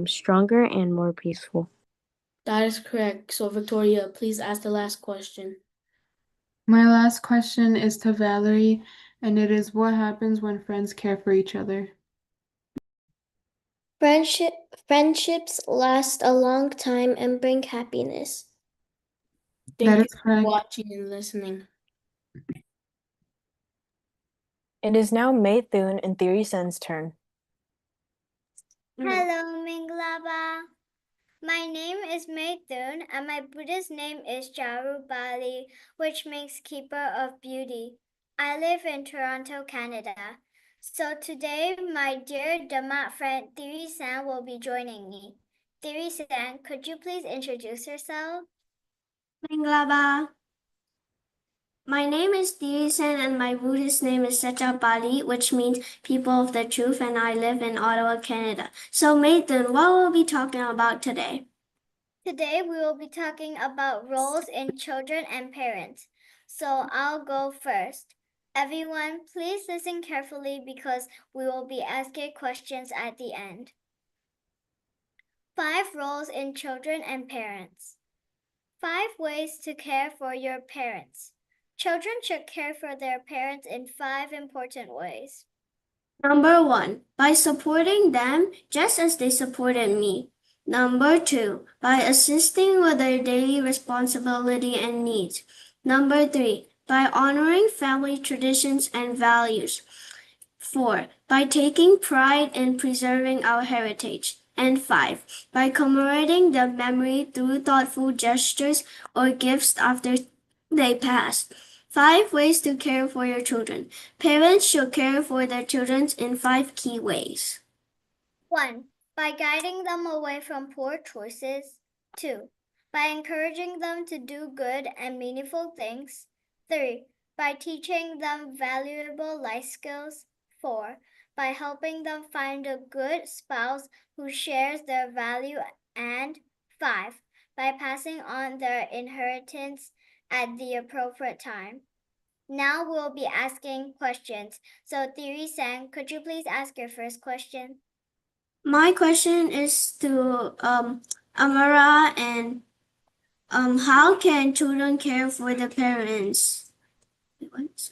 stronger and more peaceful. That is correct. So, Victoria, please ask the last question. My last question is to Valerie, and it is, what happens when friends care for each other? Friendships last a long time and bring happiness. Thank you is for correct. watching and listening. It is now Mei Thun and Theory Sen's turn. Hello, Minglaba. My name is Mei Thun, and my Buddhist name is Jaru Bali, which means keeper of beauty. I live in Toronto, Canada. So today, my dear Dhamma friend Thiri San will be joining me. Thiri San, could you please introduce yourself? Minglaba. My name is Thirisen and my Buddhist name is Secha Bali, which means people of the truth, and I live in Ottawa, Canada. So, Nathan, what will we be talking about today? Today, we will be talking about roles in children and parents. So I'll go first. Everyone, please listen carefully because we will be asking questions at the end. 5 roles in children and parents. 5 ways to care for your parents. Children should care for their parents in 5 important ways. Number 1, by supporting them just as they supported me. Number 2, by assisting with their daily responsibility and needs. Number 3, by honoring family traditions and values. 4, by taking pride in preserving our heritage. And 5, by commemorating the memory through thoughtful gestures or gifts after they pass. 5 ways to care for your children. Parents should care for their children in 5 key ways. 1. By guiding them away from poor choices. 2. By encouraging them to do good and meaningful things. 3. By teaching them valuable life skills. 4. By helping them find a good spouse who shares their value. And 5. By passing on their inheritance at the appropriate time. Now we'll be asking questions. So, Thiri Sang, could you please ask your first question? My question is to Amara and how can children care for their parents?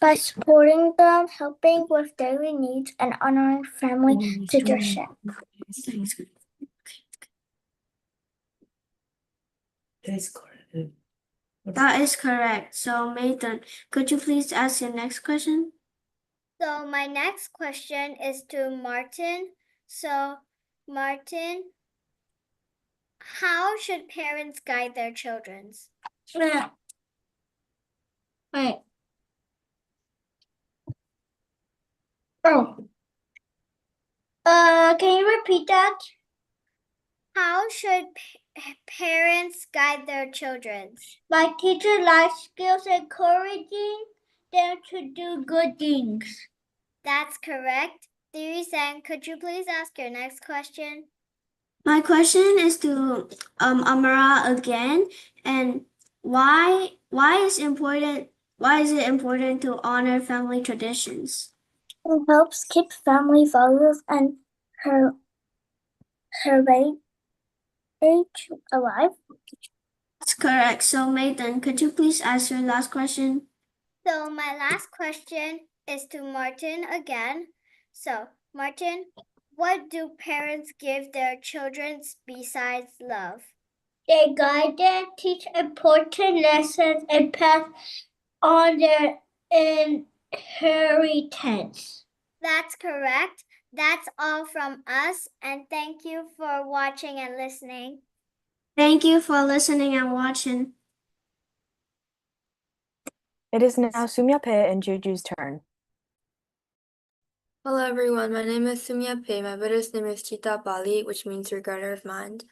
By supporting them, helping with daily needs, and honoring family tradition. That is correct. So, Nathan, could you please ask your next question? So my next question is to Martin. So Martin, how should parents guide their children? Wait. Oh. Can you repeat that? How should parents guide their children? By teaching life skills, encouraging them to do good things. That's correct. Thiri-san, could you please ask your next question? My question is to Amara again, and why is it important to honor family traditions? It helps keep family values and heritage alive. That's correct. So, Nathan, could you please ask your last question? So my last question is to Martin again. So, Martin, what do parents give their children besides love? They guide them, teach important lessons, and pass on their inheritance. That's correct. That's all from us, and thank you for watching and listening. Thank you for listening and watching. It is now Sumyape and Juju's turn. Hello everyone, my name is Sumya Pei. My Buddhist name is Chitta Bali, which means regarder of mind.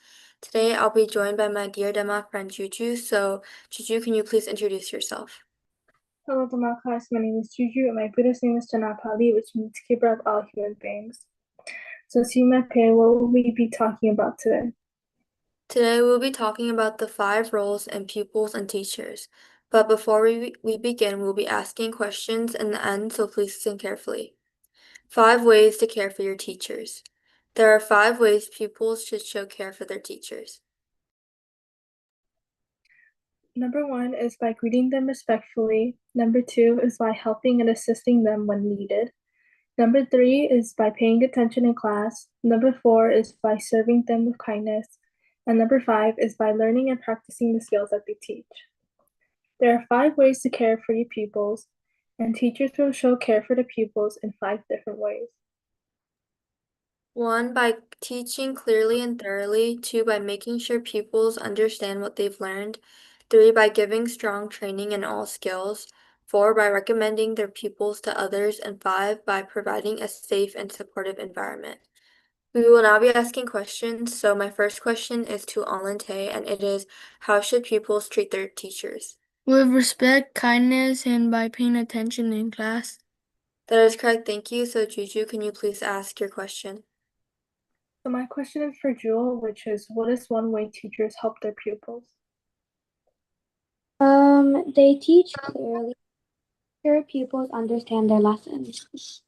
Today I'll be joined by my dear Dhamma friend Juju. So, Juju, can you please introduce yourself? Hello, Dhamma class. My name is Juju, and my Buddhist name is Janapali, which means keeper of all human beings. So, Simape, what will we be talking about today? Today we'll be talking about the 5 roles in pupils and teachers. But before we begin, we'll be asking questions in the end, so please listen carefully. 5 ways to care for your teachers. There are 5 ways pupils should show care for their teachers. Number 1 is by greeting them respectfully. Number 2 is by helping and assisting them when needed. Number 3 is by paying attention in class. Number 4 is by serving them with kindness. And number 5 is by learning and practicing the skills that they teach. There are 5 ways to care for your pupils, and teachers will show care for the pupils in 5 different ways. 1, by teaching clearly and thoroughly. 2, by making sure pupils understand what they've learned. 3, by giving strong training in all skills. 4, by recommending their pupils to others. And 5, by providing a safe and supportive environment. We will now be asking questions. So my first question is to Alante, and it is, how should pupils treat their teachers? With respect, kindness, and by paying attention in class. That is correct, thank you. So Juju, can you please ask your question? So my question is for Jewel, which is, what is one way teachers help their pupils? They teach clearly. Sure pupils understand their lessons.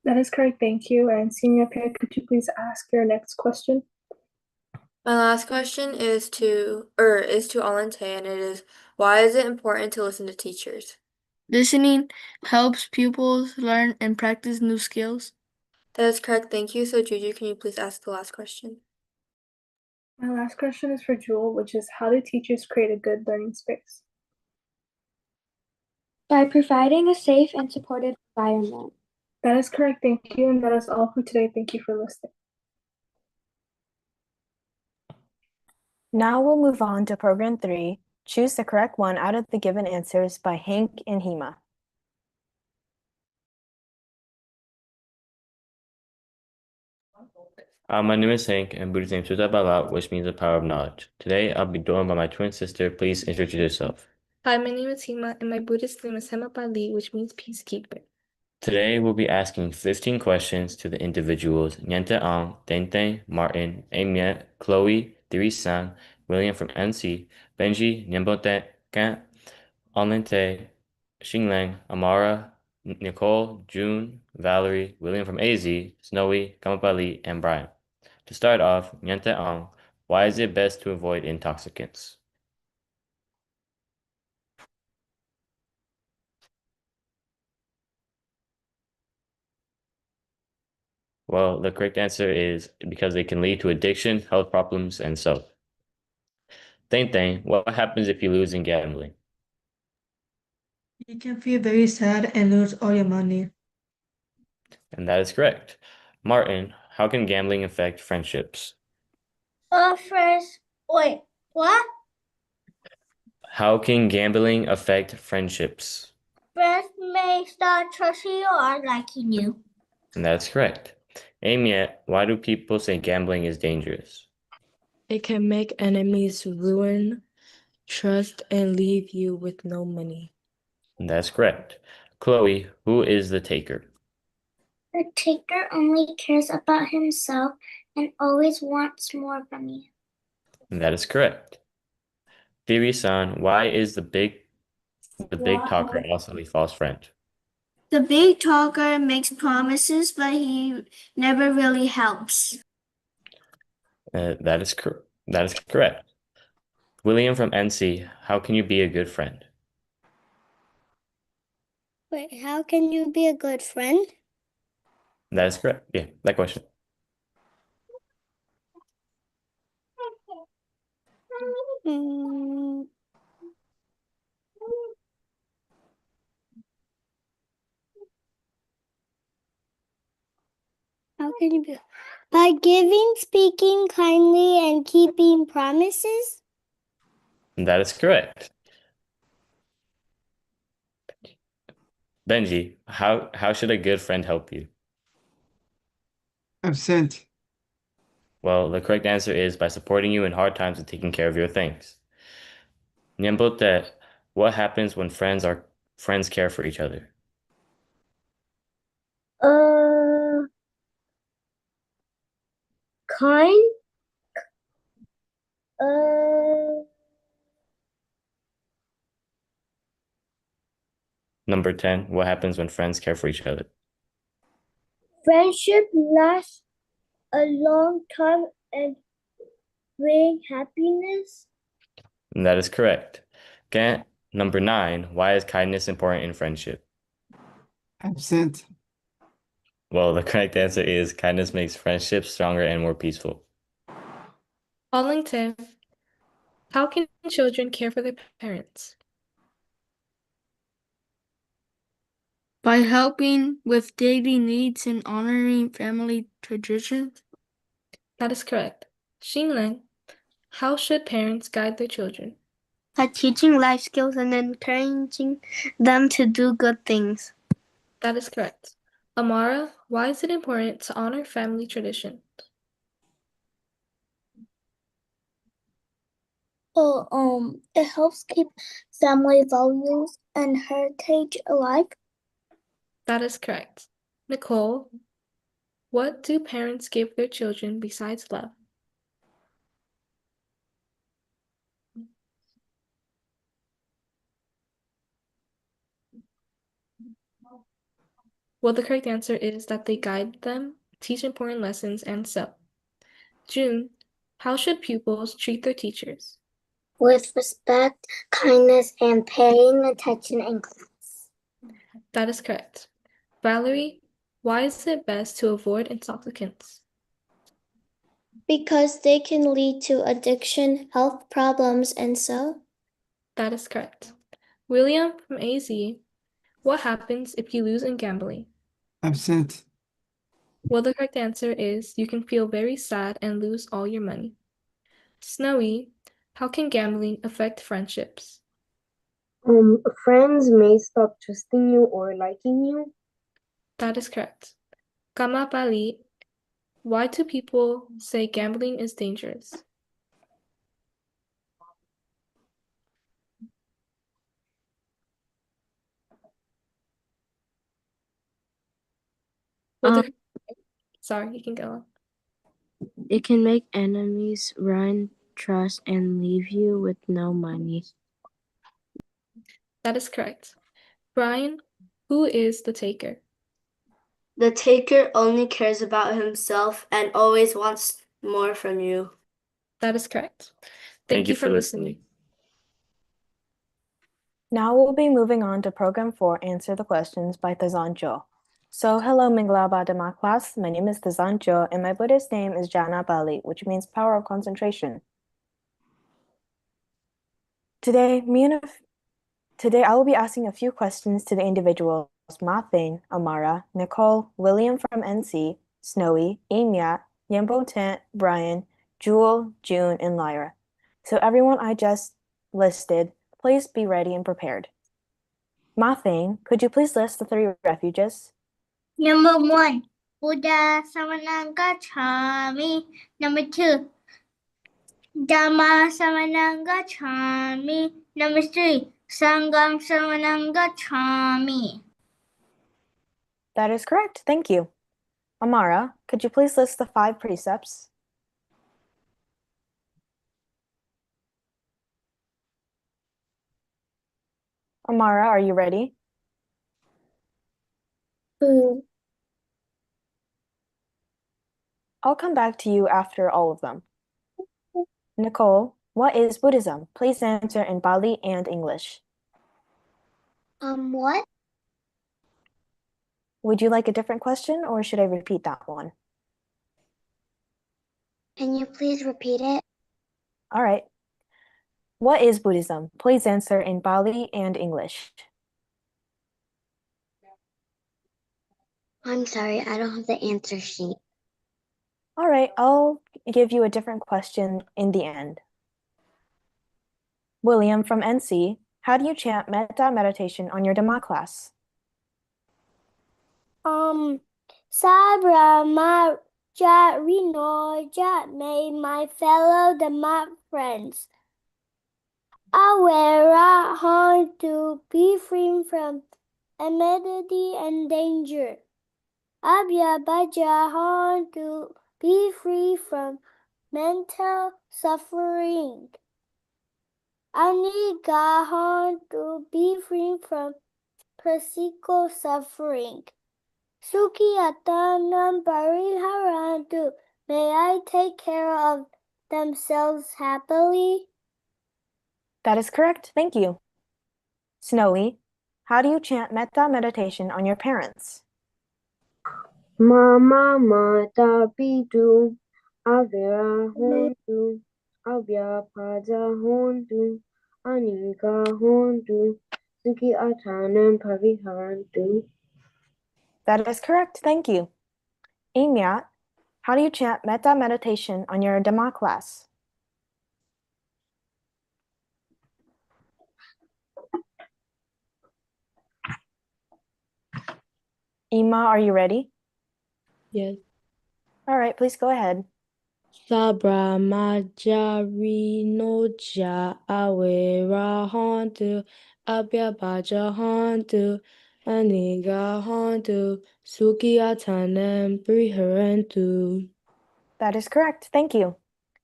That is correct, thank you. And Senior Pair, could you please ask your next question? My last question is to Alante, and it is, why is it important to listen to teachers? Listening helps pupils learn and practice new skills. That is correct, thank you. So Juju, can you please ask the last question? My last question is for Jewel, which is, how do teachers create a good learning space? By providing a safe and supportive environment. That is correct, thank you. And that is all for today. Thank you for listening. Now we'll move on to Program 3. Choose the correct one out of the given answers by Hank and Hema. My name is Hank, and Buddhist name is Bala, which means the power of knowledge. Today, I'll be joined by my twin sister. Please introduce yourself. Hi, my name is Hema, and my Buddhist name is Hemapali, which means peacekeeper. Today, we'll be asking 15 questions to the individuals Nyente Ang, Tente, Martin, Amiet, Chloe, Dirisan, William from NC, Benji, Nyembote, Kant, Alente, Xinglang, Amara, Nicole, June, Valerie, William from AZ, Snowy, Kamapali, and Brian. To start off, Nyente Ang, why is it best to avoid intoxicants? Well, the correct answer is because they can lead to addiction, health problems, and so. Thing, what happens if you lose in gambling? You can feel very sad and lose all your money. And that is correct. Martin, how can gambling affect friendships? First, wait, what? How can gambling affect friendships? Friends may start trusting you or liking you. And that's correct. Amiet, why do people say gambling is dangerous? It can make enemies, ruin trust, and leave you with no money. And that's correct. Chloe, who is the taker? The taker only cares about himself and always wants more from you. And that is correct. Diri-san, why is the big talker also a false friend? The big talker makes promises, but he never really helps. That is correct. William from NC, how can you be a good friend? Wait, how can you be a good friend? That is correct. Yeah, that question. Mm, how can you be? By giving, speaking kindly, and keeping promises? That is correct. Benji, how should a good friend help you? Absent. Well, the correct answer is by supporting you in hard times and taking care of your things. Nyambote, what happens when friends care for each other? Kind? Uh, Number 10, what happens when friends care for each other? Friendship lasts a long time and bring happiness. And that is correct. Okay, number 9, why is kindness important in friendship? Absent. Well, the correct answer is kindness makes friendships stronger and more peaceful. Arlington, how can children care for their parents? By helping with daily needs and honoring family traditions. That is correct. Xinlen, how should parents guide their children? By teaching life skills and encouraging them to do good things. That is correct. Amara, why is it important to honor family tradition? It helps keep family values and heritage alive. That is correct. Nicole, what do parents give their children besides love? Well, the correct answer is that they guide them, teach important lessons, and so. June, how should pupils treat their teachers? With respect, kindness, and paying attention in class. That is correct. Valerie, why is it best to avoid intoxicants? Because they can lead to addiction, health problems, and so. That is correct. William from AZ, what happens if you lose in gambling? Absent. Well, the correct answer is you can feel very sad and lose all your money. Snowy, how can gambling affect friendships? Friends may stop trusting you or liking you. That is correct. Kamapali, why do people say gambling is dangerous? Well, sorry, you can go on. It can make enemies run, trust, and leave you with no money. That is correct. Brian, who is the taker? The taker only cares about himself and always wants more from you. That is correct. Thank you for listening. Now we'll be moving on to Program 4, Answer the Questions by Tazan Jo. So, hello Mingla Badama class. My name is Tazan Jo, and my Buddhist name is Jana Bali, which means power of concentration. Today I will be asking a few questions to the individuals Mathane, Amara, Nicole, William from NC, Snowy, Amyat, Yambo Tent, Brian, Jewel, June, and Lyra. So everyone I just listed, please be ready and prepared. Mathane, could you please list the 3 refuges? Number 1, Buddha Samanang Gacchami. Number 2, Dhamma Samanang Gacchami. Number 3, Sangham Samanang Gacchami. That is correct. Thank you. Amara, could you please list the 5 precepts? Amara, are you ready? I'll come back to you after all of them. Nicole, What is Buddhism? Please answer in Bali and English. What? Would you like a different question or should I repeat that one? Can you please repeat it? All right. What is Buddhism? Please answer in Bali and English. I'm sorry, I don't have the answer sheet. All right, I'll give you a different question in the end. William from NC, how do you chant metta meditation on your Dhamma class? Sabrama Rinoja made my fellow Dhamma friends. Aware hard to be free from enmity and danger. Abya Baja hard to be free from mental suffering. Aniga hard to be free from physical suffering. Suki Atanam Pariharantu. May I take care of themselves happily? That is correct, thank you. Snowy, how do you chant metta meditation on your parents? Mama mata pitu avera hontu avya pada hontu anika hontu suki atanam pariharantu. That is correct, thank you. Amyat, how do you chant metta meditation on your Dhamma class? Ima, are you ready? Yes. All right, please go ahead. Sabra Majari Noja Awera Hontu Abya Baja Hontu Aniga Hontu Suki Atanem Briharentu. That is correct, thank you.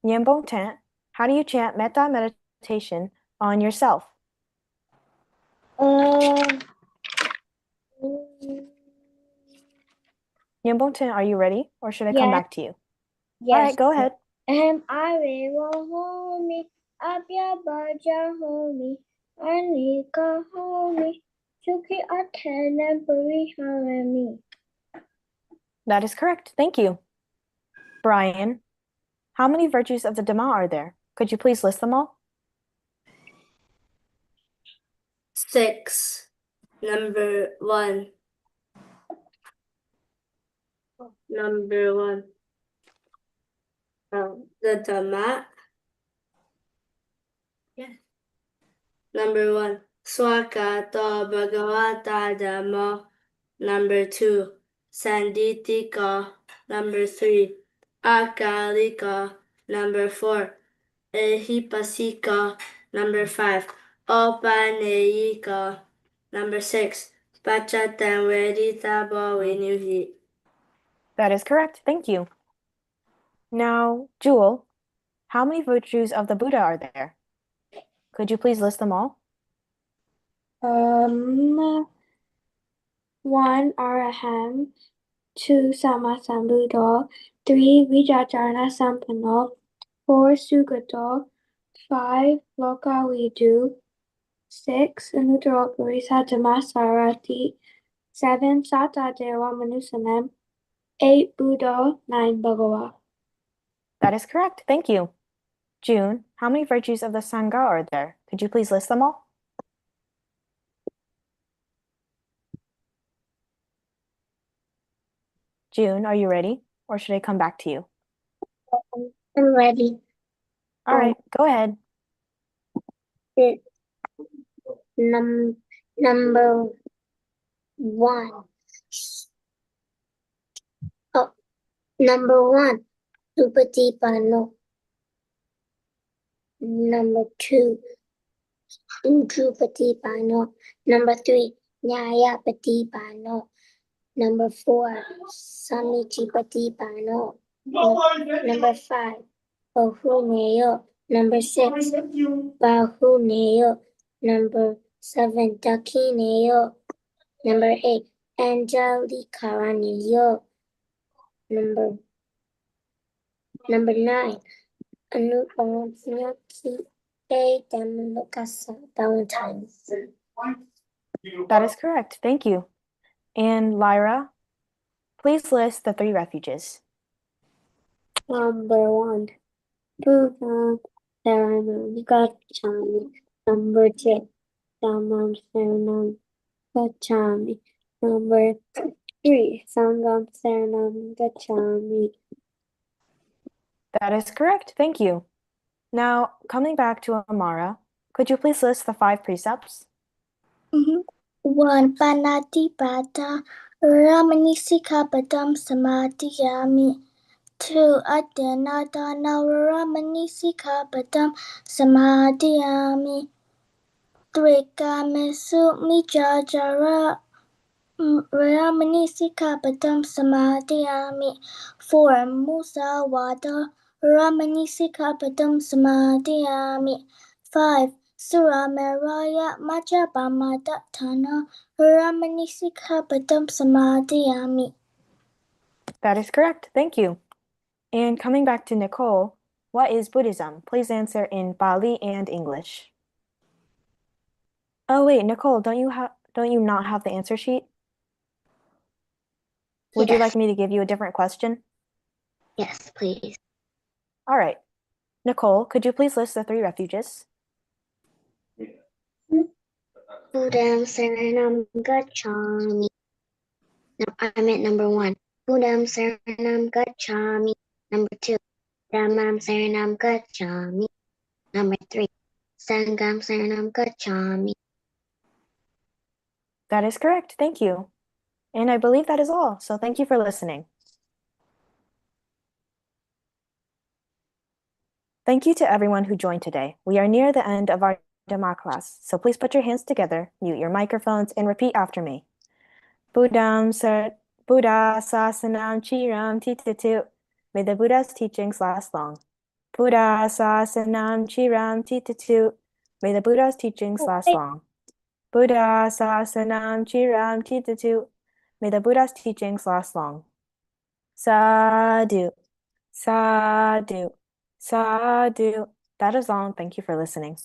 Nyambong Tant, how do you chant metta meditation on yourself? Nyambong Tant, are you ready or should I come back to you? All right, go ahead. Avera homi Abya Baja homi Anika homi Suki Atanam Pariharami. That is correct, thank you. Brian, how many virtues of the Dhamma are there? Could you please list them all? 6. Number 1. The Dhamma. Yes. Number 1. Swakata Bhagavata Dhamma. Number 2. Sanditika. Number 3. Akalika. Number 4. Ehipasika. Number 5. Opanayika. Number 6. Pachatanvedita Bhavinuhi. That is correct, thank you. Now, Jewel, how many virtues of the Buddha are there? Could you please list them all? 1. Araham. 2. Sammasambuddha. 3. Vijayacharana Sampanno. 4. Sugata. 5. Lokavidu. 6. Anuttara Purisa Dhammasarati. 7. Sata Deva Manusanam. 8. Buddha. 9. Bhagava. That is correct, thank you. June, how many virtues of the Sangha are there? Could you please list them all? June, are you ready? Or should I come back to you? I'm ready. All right, go ahead. Number 1. Number 1. Supatipano. Number 2. Ujjupatipano. Number 3. Nyayapatipano. Number 4. Samichipatipano. Number 5. Bahuneyo. Number 6. Bahuneyo. Number 7. Dakineyo. Number 8. Angelikaraniyo. Number 9. Valentine's. That is correct. Thank you. And Lyra, please list the 3 refuges. Number 1, Buddha Saranam Gacchami. Number 2, Dhammam Saranam Gacchami. Number 3, Sangam Saranam Gacchami. That is correct. Thank you. Now, coming back to Amara, could you please list the 5 precepts? 1. Panatipata Ramani Sikhapadam Samadhiyami. 2. Adyanadana Ramani Sikhapadam Samadhiyami. 3. Kamesu Mijajara Ramani Sikhapadam Samadhiyami. 4. Musawada Ramani Sikhapadam Samadhiyami. 5. Surameraya Majapama Dattana Ramani Sikhapadam Samadhiyami. That is correct. Thank you. And coming back to Nicole, what is Buddhism? Please answer in Pali and English. Oh wait, Nicole, don't you not have the answer sheet? Would you like me to give you a different question? Yes, please. All right. Nicole, could you please list the 3 refuges? Buddham Saranam Gacchami. No, I meant number 1. Buddham Saranam Gacchami. Number 2, Dhammam Saranam Gacchami. Number 3, Sangam Saranam Gacchami. That is correct. Thank you. And I believe that is all. So thank you for listening. Thank you to everyone who joined today. We are near the end of our Dhamma class, so please put your hands together, mute your microphones, and repeat after me. Buddha Sasanam Chiram Titatu. May the Buddha's teachings last long. Buddha Sasanam Chiram Titatu. May the Buddha's teachings last long. Buddha Sasanam Chiram Titatu. May the Buddha's teachings last long. Sadhu, sadhu, sadhu. That is all. Thank you for listening.